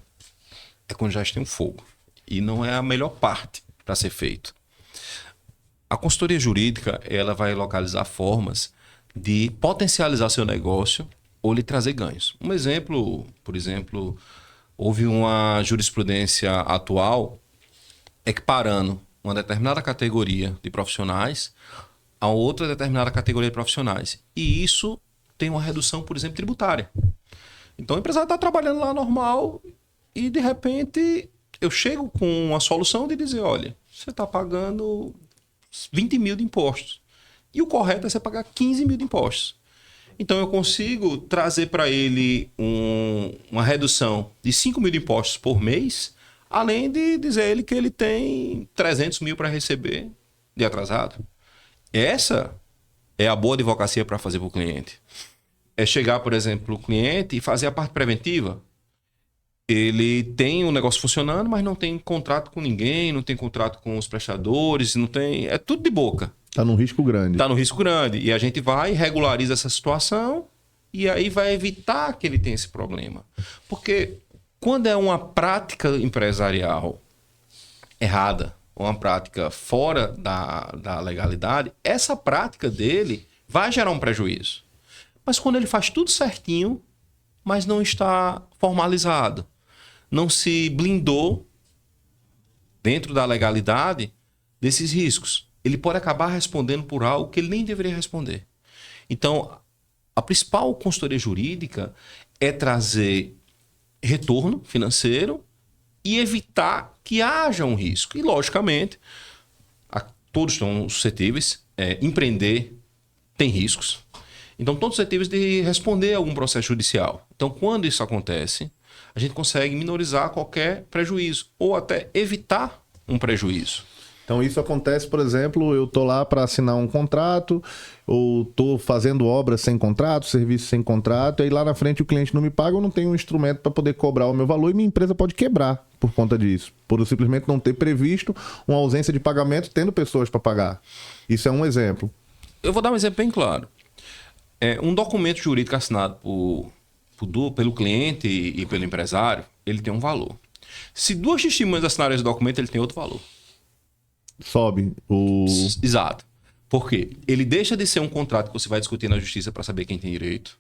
quando já tem um fogo. E não é a melhor parte para ser feito. A consultoria jurídica ela vai localizar formas de potencializar seu negócio ou lhe trazer ganhos. Um exemplo, por exemplo, houve uma jurisprudência atual equiparando uma determinada categoria de profissionais a outra determinada categoria de profissionais. E isso tem uma redução, por exemplo, tributária. Então o empresário está trabalhando lá normal e de repente eu chego com uma solução de dizer, olha, você está pagando 20 mil de impostos. E o correto é você pagar 15 mil de impostos. Então eu consigo trazer para ele uma redução de 5 mil de impostos por mês, além de dizer a ele que ele tem 300 mil para receber de atrasado. Essa é a boa advocacia para fazer para o cliente. É chegar, por exemplo, o cliente e fazer a parte preventiva. Ele tem o negócio funcionando, mas não tem contrato com ninguém, não tem contrato com os prestadores, não tem... É tudo de boca. Está num risco grande. Está no risco grande. E a gente vai, regulariza essa situação e aí vai evitar que ele tenha esse problema. Porque quando é uma prática empresarial errada, uma prática fora da legalidade, essa prática dele vai gerar um prejuízo. Mas quando ele faz tudo certinho, mas não está formalizado, não se blindou dentro da legalidade desses riscos, ele pode acabar respondendo por algo que ele nem deveria responder. Então, a principal consultoria jurídica é trazer retorno financeiro e evitar que haja um risco. E, logicamente, todos estão suscetíveis. Empreender tem riscos. Então, todos suscetíveis de responder a algum processo judicial. Então, quando isso acontece, a gente consegue minorizar qualquer prejuízo ou até evitar um prejuízo. Então isso acontece, por exemplo, eu tô lá para assinar um contrato, ou tô fazendo obra sem contrato, serviço sem contrato, e aí lá na frente o cliente não me paga, eu não tenho um instrumento para poder cobrar o meu valor e minha empresa pode quebrar por conta disso, por eu simplesmente não ter previsto uma ausência de pagamento tendo pessoas para pagar. Isso é um exemplo. Eu vou dar um exemplo bem claro. Um documento jurídico assinado pelo cliente e pelo empresário, ele tem um valor. Se duas testemunhas assinarem esse documento, ele tem outro valor. Sobe o... Exato. Por quê? Ele deixa de ser um contrato que você vai discutir na justiça para saber quem tem direito.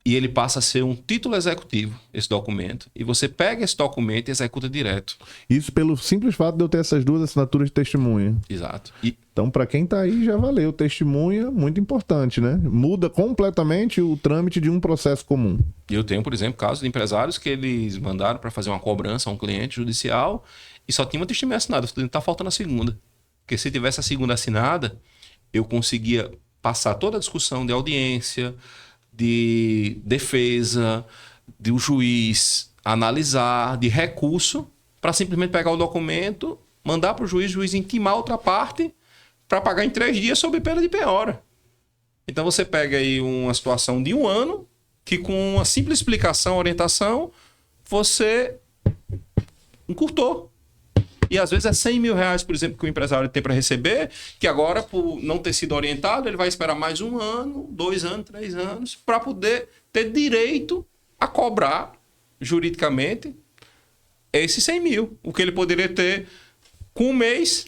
e ele passa a ser um título executivo, esse documento. E você pega esse documento e executa direto. Isso pelo simples fato de eu ter essas duas assinaturas de testemunha. Exato. Então, para quem tá aí, já valeu. Testemunha, muito importante, né? Muda completamente o trâmite de um processo comum. Eu tenho, por exemplo, casos de empresários que eles mandaram para fazer uma cobrança a um cliente judicial e só tinha uma testemunha assinada. Tá faltando a segunda. Porque se tivesse a segunda assinada, eu conseguia passar toda a discussão de audiência, de defesa, de o juiz analisar, de recurso, para simplesmente pegar o documento, mandar para o juiz intimar outra parte para pagar em 3 dias sob pena de penhora. Então você pega aí uma situação de 1 ano, que com uma simples explicação, orientação, você encurtou. E às vezes é 100 mil reais, por exemplo, que o empresário tem para receber, que agora, por não ter sido orientado, ele vai esperar mais 1 ano, 2 anos, 3 anos, para poder ter direito a cobrar juridicamente esses 100 mil. O que ele poderia ter com 1 mês,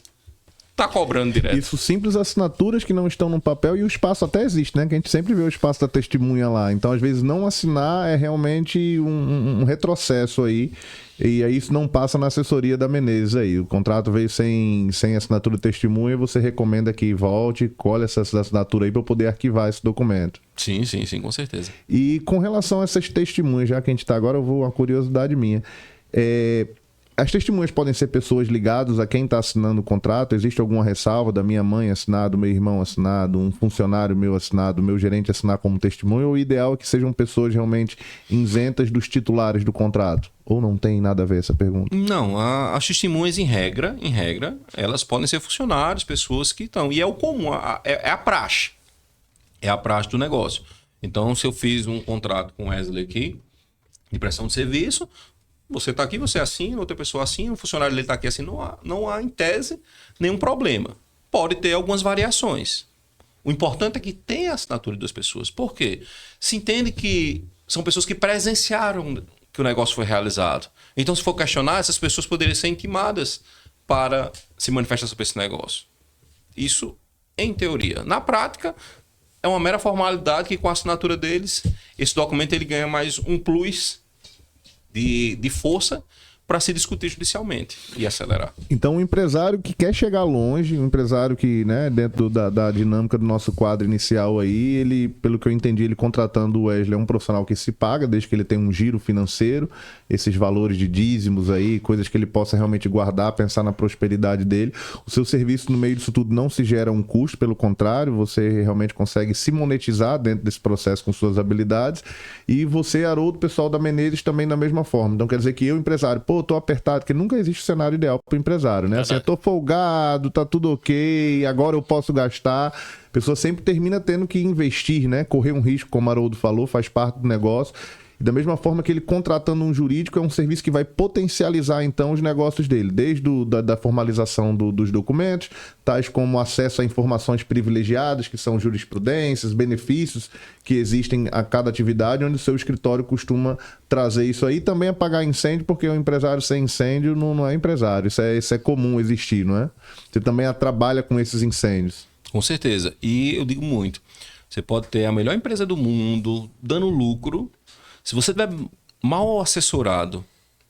tá cobrando direto. Isso, simples assinaturas que não estão no papel e o espaço até existe, né? Que a gente sempre vê o espaço da testemunha lá. Então, às vezes, não assinar é realmente um retrocesso aí. E aí isso não passa na assessoria da Menezes aí. O contrato veio sem assinatura de testemunha, você recomenda que volte, colhe essa assinatura aí para poder arquivar esse documento. Sim, com certeza. E com relação a essas testemunhas, já que a gente está agora, eu vou uma curiosidade minha. As testemunhas podem ser pessoas ligadas a quem está assinando o contrato? Existe alguma ressalva da minha mãe assinado, meu irmão assinado, um funcionário meu assinado, meu gerente assinar como testemunha? Ou o ideal é que sejam pessoas realmente isentas dos titulares do contrato? Ou não tem nada a ver essa pergunta? Não, as testemunhas em regra, elas podem ser funcionários, pessoas que estão... E é o comum, é a praxe. É a praxe do negócio. Então, se eu fiz um contrato com o Wesley aqui, de prestação de serviço... Você está aqui, você assina, outra pessoa assina, o funcionário está aqui assim, não há, em tese, nenhum problema. Pode ter algumas variações. O importante é que tenha a assinatura de 2 pessoas. Por quê? Se entende que são pessoas que presenciaram que o negócio foi realizado. Então, se for questionar, essas pessoas poderiam ser intimadas para se manifestar sobre esse negócio. Isso, em teoria. Na prática, é uma mera formalidade que com a assinatura deles, esse documento ele ganha mais um plus de força para se discutir judicialmente e acelerar. Então, o empresário que quer chegar longe, um empresário que, né, dentro da dinâmica do nosso quadro inicial aí, ele, pelo que eu entendi, ele contratando o Wesley é um profissional que se paga, desde que ele tenha um giro financeiro, esses valores de dízimos aí, coisas que ele possa realmente guardar, pensar na prosperidade dele. O seu serviço no meio disso tudo não se gera um custo, pelo contrário, você realmente consegue se monetizar dentro desse processo com suas habilidades. E você, Haroldo, pessoal da Menezes, também da mesma forma. Então, quer dizer que eu, empresário, tô apertado, porque nunca existe o cenário ideal para o empresário, né? Assim, eu tô folgado, tá tudo ok, agora eu posso gastar. A pessoa sempre termina tendo que investir, né? Correr um risco, como o Haroldo falou, faz parte do negócio. E da mesma forma que ele contratando um jurídico é um serviço que vai potencializar então os negócios dele, desde da formalização dos documentos, tais como acesso a informações privilegiadas, que são jurisprudências, benefícios que existem a cada atividade, onde o seu escritório costuma trazer isso aí. Também apagar incêndio, porque o empresário sem incêndio não é empresário, isso é comum existir, não é? Você também trabalha com esses incêndios. Com certeza. E eu digo muito, você pode ter a melhor empresa do mundo, dando lucro. Se você estiver mal assessorado,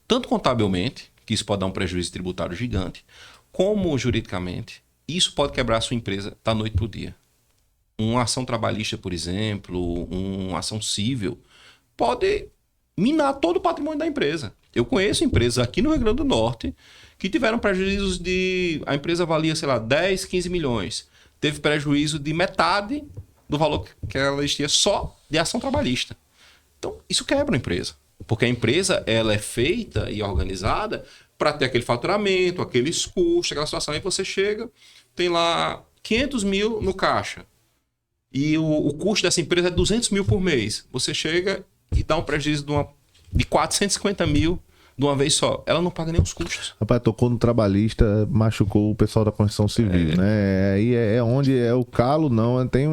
tanto contabilmente, que isso pode dar um prejuízo tributário gigante, como juridicamente, isso pode quebrar a sua empresa da noite para o dia. Uma ação trabalhista, por exemplo, uma ação civil, pode minar todo o patrimônio da empresa. Eu conheço empresas aqui no Rio Grande do Norte que tiveram prejuízos de... A empresa valia, 10, 15 milhões. Teve prejuízo de metade do valor que ela tinha só de ação trabalhista. Então, isso quebra a empresa. Porque a empresa ela é feita e organizada para ter aquele faturamento, aqueles custos, aquela situação. Aí você chega, tem lá 500 mil no caixa. E o custo dessa empresa é 200 mil por mês. Você chega e dá um prejuízo de 450 mil de uma vez só. Ela não paga nem os custos. Rapaz, tocou no trabalhista, machucou o pessoal da construção civil, né? Aí é onde é o calo, não. Tem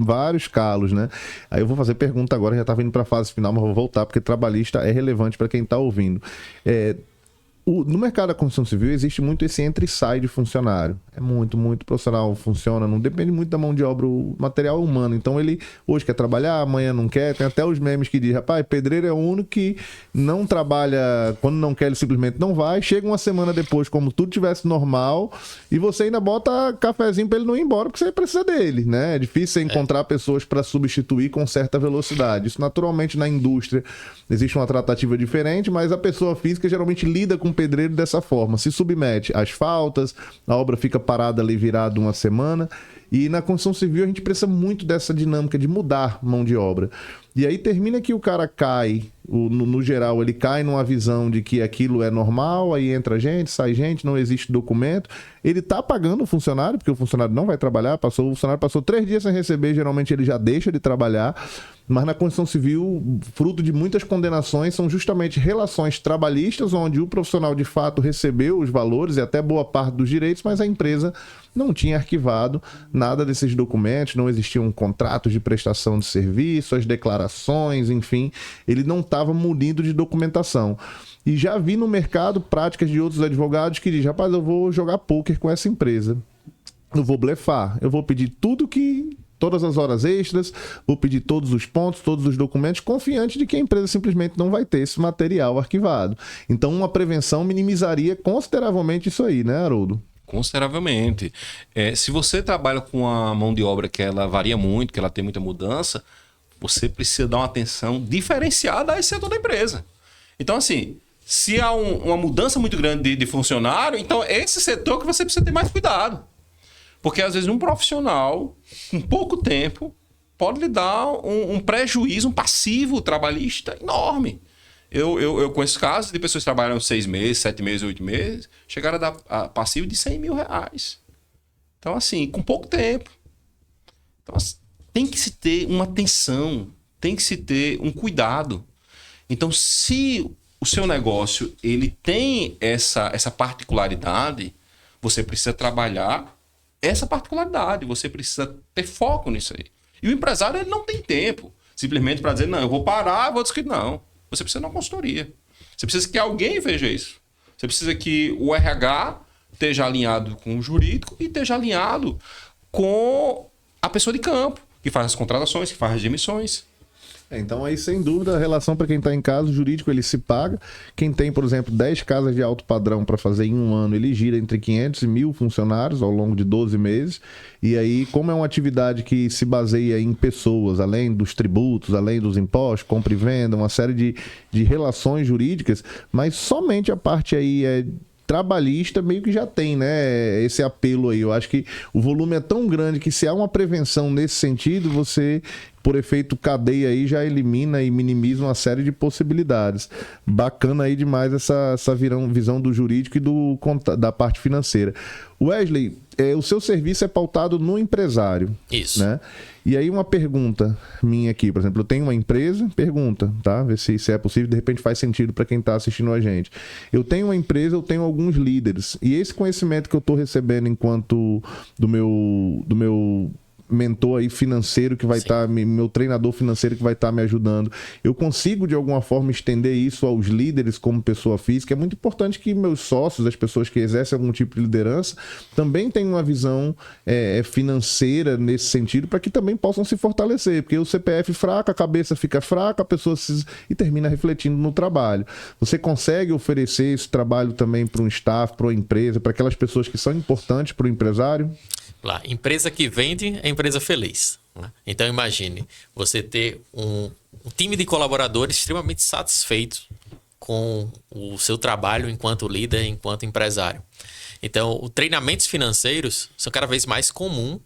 vários calos, né? Aí eu vou fazer pergunta agora, já estava indo para a fase final, mas vou voltar, porque trabalhista é relevante para quem está ouvindo. No mercado da construção civil existe muito esse entra e sai de funcionário. É muito profissional, funciona, não depende muito da mão de obra, o material é humano. Então ele hoje quer trabalhar, amanhã não quer. Tem até os memes que dizem, rapaz, pedreiro é o único que não trabalha, quando não quer ele simplesmente não vai. Chega uma semana depois, como tudo tivesse normal, e você ainda bota cafezinho para ele não ir embora, porque você precisa dele, né? É difícil você encontrar pessoas para substituir com certa velocidade. Isso naturalmente na indústria existe uma tratativa diferente, mas a pessoa física geralmente lida com o pedreiro dessa forma, se submete às faltas, a obra fica parada ali virada uma semana, e na construção civil a gente precisa muito dessa dinâmica de mudar mão de obra. E aí termina que o cara cai, no geral, ele cai numa visão de que aquilo é normal, aí entra gente, sai gente, não existe documento. Ele tá pagando o funcionário, porque o funcionário não vai trabalhar, o funcionário passou 3 dias sem receber, geralmente ele já deixa de trabalhar. Mas na construção civil, fruto de muitas condenações, são justamente relações trabalhistas, onde o profissional de fato recebeu os valores e até boa parte dos direitos, mas a empresa não tinha arquivado nada desses documentos, não existiam contratos de prestação de serviço, as declarações, enfim, ele não estava munido de documentação. E já vi no mercado práticas de outros advogados que dizem, rapaz, eu vou jogar pôquer com essa empresa, eu vou blefar, eu vou pedir todas as horas extras, vou pedir todos os pontos, todos os documentos, confiante de que a empresa simplesmente não vai ter esse material arquivado. Então, uma prevenção minimizaria consideravelmente isso aí, né, Haroldo? Consideravelmente. Se você trabalha com a mão de obra que ela varia muito, que ela tem muita mudança, você precisa dar uma atenção diferenciada a esse setor da empresa. Então, assim, se há uma mudança muito grande de funcionário, então é esse setor que você precisa ter mais cuidado. Porque, às vezes, um profissional, com pouco tempo, pode lhe dar um prejuízo, um passivo trabalhista enorme. Eu conheço casos de pessoas que trabalham 6 meses, 7 meses, 8 meses, chegaram a dar passivo de R$100 mil. Então, assim, com pouco tempo. Então, assim, tem que se ter uma atenção, tem que se ter um cuidado. Então, se o seu negócio ele tem essa particularidade, você precisa trabalhar essa particularidade, você precisa ter foco nisso aí. E o empresário ele não tem tempo simplesmente para dizer, não, eu vou parar, eu vou descrever. Não, você precisa de uma consultoria. Você precisa que alguém veja isso. Você precisa que o RH esteja alinhado com o jurídico e esteja alinhado com a pessoa de campo, que faz as contratações, que faz as demissões. Então aí, sem dúvida, a relação para quem está em casa, o jurídico ele se paga. Quem tem, por exemplo, 10 casas de alto padrão para fazer em um ano, ele gira entre 500 e 1.000 funcionários ao longo de 12 meses. E aí, como é uma atividade que se baseia em pessoas, além dos tributos, além dos impostos, compra e venda, uma série de relações jurídicas, mas somente a parte aí trabalhista meio que já tem, né, esse apelo aí. Eu acho que o volume é tão grande que se há uma prevenção nesse sentido, você, por efeito cadeia aí, já elimina e minimiza uma série de possibilidades. Bacana aí demais essa visão do jurídico e da parte financeira. Wesley, o seu serviço é pautado no empresário. Isso. Né? E aí uma pergunta minha aqui, por exemplo, eu tenho uma empresa, pergunta, tá? Ver se é possível, de repente faz sentido para quem está assistindo a gente. Eu tenho uma empresa, eu tenho alguns líderes, e esse conhecimento que eu estou recebendo enquanto do meu mentor aí financeiro que vai estar, meu treinador financeiro que vai estar me ajudando, eu consigo de alguma forma estender isso aos líderes como pessoa física? É muito importante que meus sócios, as pessoas que exercem algum tipo de liderança, também tenham uma visão financeira nesse sentido, para que também possam se fortalecer, porque o CPF fraco, a cabeça fica fraca, a pessoa e termina refletindo no trabalho. Você consegue oferecer esse trabalho também para um staff, para uma empresa, para aquelas pessoas que são importantes para o empresário? Lá, empresa que vende é empresa feliz. Né? Então imagine você ter um time de colaboradores extremamente satisfeitos com o seu trabalho enquanto líder, enquanto empresário. Então, os treinamentos financeiros são cada vez mais comuns,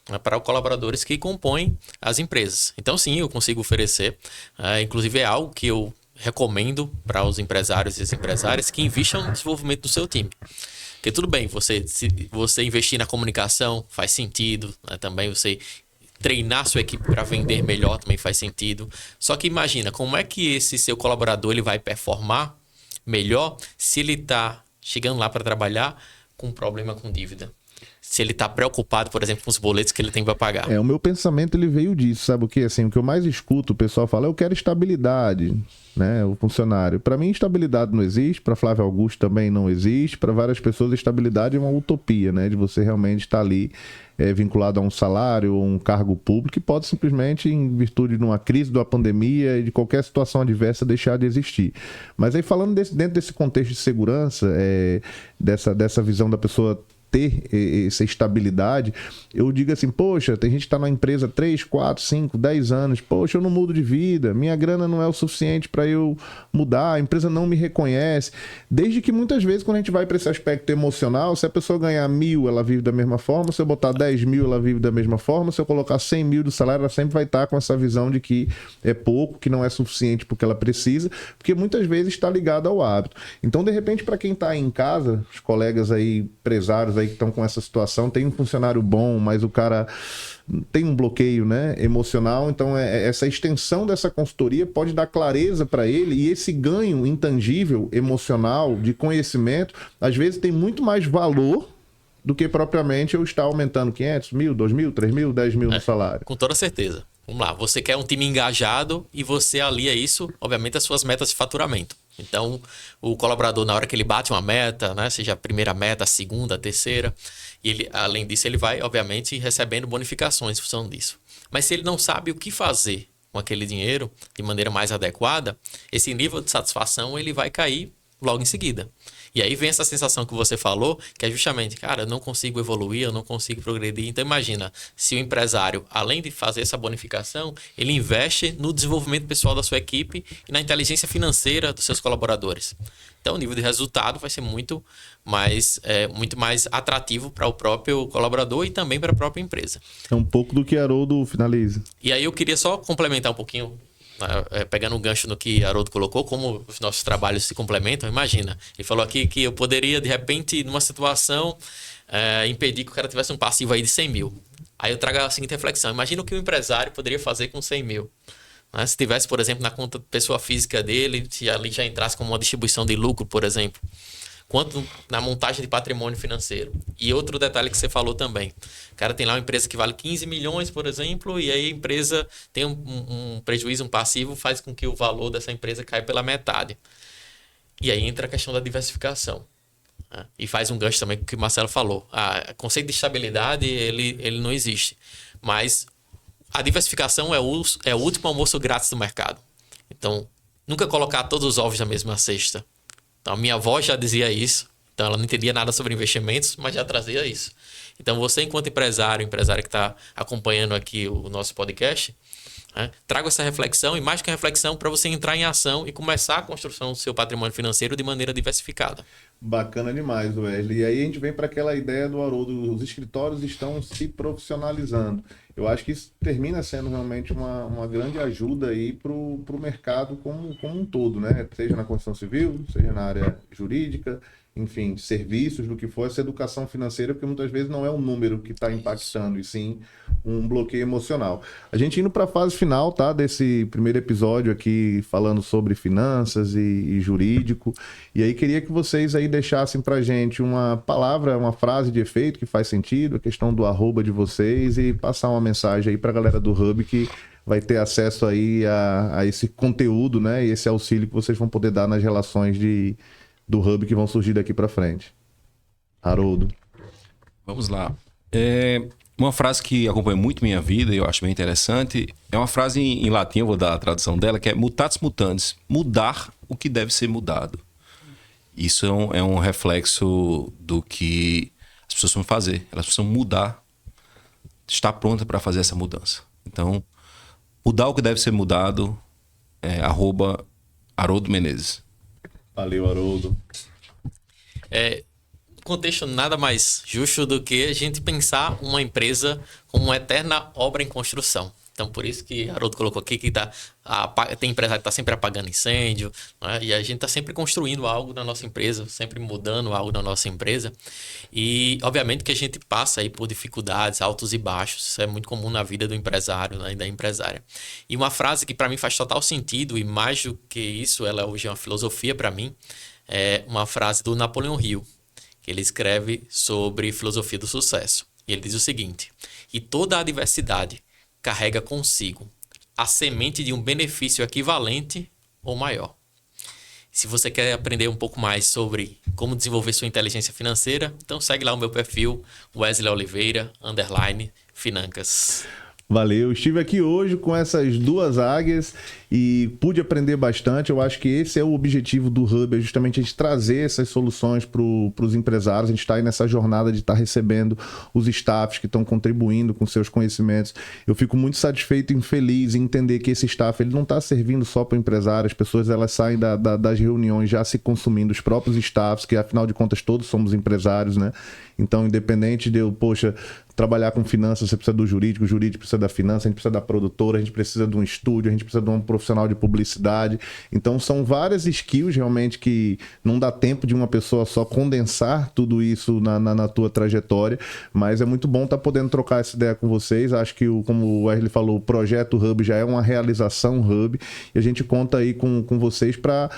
né, para os colaboradores que compõem as empresas. Então, sim, eu consigo oferecer. Inclusive, é algo que eu recomendo para os empresários e as empresárias que investam no desenvolvimento do seu time. Porque tudo bem, se você investir na comunicação faz sentido, né? Também você treinar sua equipe para vender melhor também faz sentido. Só que imagina, como é que esse seu colaborador ele vai performar melhor se ele está chegando lá para trabalhar com problema com dívida? se ele está preocupado, por exemplo, com os boletos que ele tem para pagar. O meu pensamento ele veio disso, sabe o que? Assim, o que eu mais escuto o pessoal falar, eu quero estabilidade, né? O funcionário. Para mim, estabilidade não existe, para Flávio Augusto também não existe, para várias pessoas, estabilidade é uma utopia, né? De você realmente estar ali vinculado a um salário ou um cargo público, que pode simplesmente, em virtude de uma crise, de uma pandemia e de qualquer situação adversa, deixar de existir. Mas aí, falando dentro desse contexto de segurança, dessa visão da pessoa ter essa estabilidade, eu digo assim, poxa, tem gente que está na empresa 3, 4, 5, 10 anos, poxa, eu não mudo de vida, minha grana não é o suficiente para eu mudar, a empresa não me reconhece. Desde que muitas vezes, quando a gente vai para esse aspecto emocional, se a pessoa ganhar 1.000, ela vive da mesma forma, se eu botar 10.000, ela vive da mesma forma, se eu colocar 100.000 do salário, ela sempre vai estar com essa visão de que é pouco, que não é suficiente porque ela precisa, porque muitas vezes está ligado ao hábito. Então, de repente, para quem está aí em casa, os colegas aí, empresários aí que estão com essa situação, tem um funcionário bom, mas o cara tem um bloqueio, né, emocional, então essa extensão dessa consultoria pode dar clareza para ele, e esse ganho intangível, emocional, de conhecimento, às vezes tem muito mais valor do que propriamente eu estar aumentando 500, 1.000, 2.000, 3.000, 10.000 no salário. Com toda certeza. Vamos lá, você quer um time engajado e você alia isso, obviamente, às suas metas de faturamento. Então, o colaborador, na hora que ele bate uma meta, né, seja a primeira meta, a segunda, a terceira, e ele, além disso, ele vai, obviamente, recebendo bonificações em função disso. Mas se ele não sabe o que fazer com aquele dinheiro de maneira mais adequada, esse nível de satisfação ele vai cair logo em seguida. E aí vem essa sensação que você falou, que é justamente, cara, eu não consigo evoluir, eu não consigo progredir. Então imagina, se o empresário, além de fazer essa bonificação, ele investe no desenvolvimento pessoal da sua equipe e na inteligência financeira dos seus colaboradores. Então o nível de resultado vai ser muito mais atrativo para o próprio colaborador e também para a própria empresa. É um pouco do que Haroldo finaliza. E aí eu queria só complementar um pouquinho, pegando um gancho no que Haroldo colocou, como os nossos trabalhos se complementam. Imagina, ele falou aqui que eu poderia, de repente, numa situação, impedir que o cara tivesse um passivo aí de 100.000. Aí eu trago a seguinte reflexão. Imagina o que o empresário poderia fazer com 100.000. Né? Se tivesse, por exemplo, na conta pessoa física dele, se ali já entrasse como uma distribuição de lucro, por exemplo. Quanto na montagem de patrimônio financeiro. E outro detalhe que você falou também. O cara tem lá uma empresa que vale 15 milhões, por exemplo, e aí a empresa tem um prejuízo, um passivo, faz com que o valor dessa empresa caia pela metade. E aí entra a questão da diversificação. Né? E faz um gancho também com o que o Marcelo falou. O conceito de estabilidade, ele não existe. Mas a diversificação é o último almoço grátis do mercado. Então, nunca colocar todos os ovos na mesma cesta. Então, a minha avó já dizia isso. Então, ela não entendia nada sobre investimentos, mas já trazia isso. Então, você, enquanto empresário que está acompanhando aqui o nosso podcast, né, traga essa reflexão, e mais que a reflexão, para você entrar em ação e começar a construção do seu patrimônio financeiro de maneira diversificada. Bacana demais, Wesley. E aí a gente vem para aquela ideia do Haroldo, os escritórios estão se profissionalizando. Eu acho que isso termina sendo realmente uma grande ajuda aí para o mercado como um todo, né? Seja na construção civil, seja na área jurídica, enfim, serviços, do que for, essa educação financeira, porque muitas vezes não é um número que está impactando, e sim um bloqueio emocional. A gente indo para a fase final, tá, desse primeiro episódio aqui, falando sobre finanças e jurídico, e aí queria que vocês aí deixassem para gente uma palavra, uma frase de efeito que faz sentido, a questão do @ de vocês, e passar uma mensagem aí para a galera do Hub que vai ter acesso aí a esse conteúdo, né, e esse auxílio que vocês vão poder dar nas relações do Hub que vão surgir daqui para frente. Haroldo. Vamos lá. Uma frase que acompanha muito minha vida e eu acho bem interessante, é uma frase em latim, eu vou dar a tradução dela, que é mutatis mutandis, mudar o que deve ser mudado. Isso é um reflexo do que as pessoas vão fazer. Elas precisam mudar, estar pronta para fazer essa mudança. Então, mudar o que deve ser mudado é @Haroldo Menezes. Valeu, Haroldo. Contexto nada mais justo do que a gente pensar uma empresa como uma eterna obra em construção. Então, por isso que Haroldo colocou aqui que tem empresário que está sempre apagando incêndio, né? E a gente está sempre construindo algo na nossa empresa, sempre mudando algo na nossa empresa. E, obviamente, que a gente passa aí por dificuldades, altos e baixos. Isso é muito comum na vida do empresário, né, e da empresária. E uma frase que, para mim, faz total sentido, e mais do que isso, ela hoje é uma filosofia para mim, é uma frase do Napoleão Hill, que ele escreve sobre filosofia do sucesso. E ele diz o seguinte: e toda adversidade carrega consigo a semente de um benefício equivalente ou maior. Se você quer aprender um pouco mais sobre como desenvolver sua inteligência financeira, então segue lá o meu perfil, Wesley Oliveira, _Financas. Valeu, estive aqui hoje com essas duas águias e pude aprender bastante. Eu acho que esse é o objetivo do Hub, é justamente a gente trazer essas soluções para os empresários. A gente está aí nessa jornada de estar recebendo os staffs que estão contribuindo com seus conhecimentos. Eu fico muito satisfeito e feliz em entender que esse staff ele não está servindo só para o empresário. As pessoas elas saem das reuniões já se consumindo, os próprios staffs, que afinal de contas todos somos empresários, né? Então, independente de eu, trabalhar com finanças, você precisa do jurídico, o jurídico precisa da finança, a gente precisa da produtora, a gente precisa de um estúdio, a gente precisa de um profissional de publicidade. Então, são várias skills realmente que não dá tempo de uma pessoa só condensar tudo isso na tua trajetória, mas é muito bom estar podendo trocar essa ideia com vocês. Acho que, como o Wesley falou, o projeto Hub já é uma realização Hub e a gente conta aí com vocês para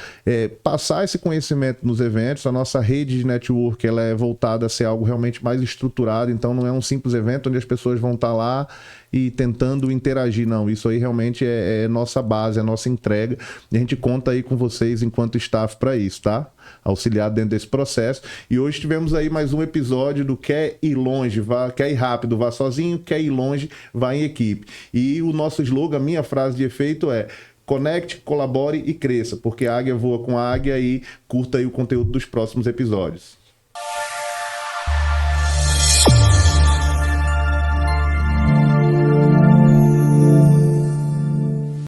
passar esse conhecimento nos eventos. A nossa rede de network ela é voltada a ser algo realmente mais estruturado, então não é um simples evento onde as pessoas vão estar lá e tentando interagir, não. Isso aí realmente é nossa base, é nossa entrega. E a gente conta aí com vocês enquanto staff para isso, tá? Auxiliado dentro desse processo. E hoje tivemos aí mais um episódio do Quer Ir Longe, quer ir rápido, vá sozinho, quer ir longe, vá em equipe. E o nosso slogan, a minha frase de efeito é: conecte, colabore e cresça, porque a águia voa com a águia. E curta aí o conteúdo dos próximos episódios.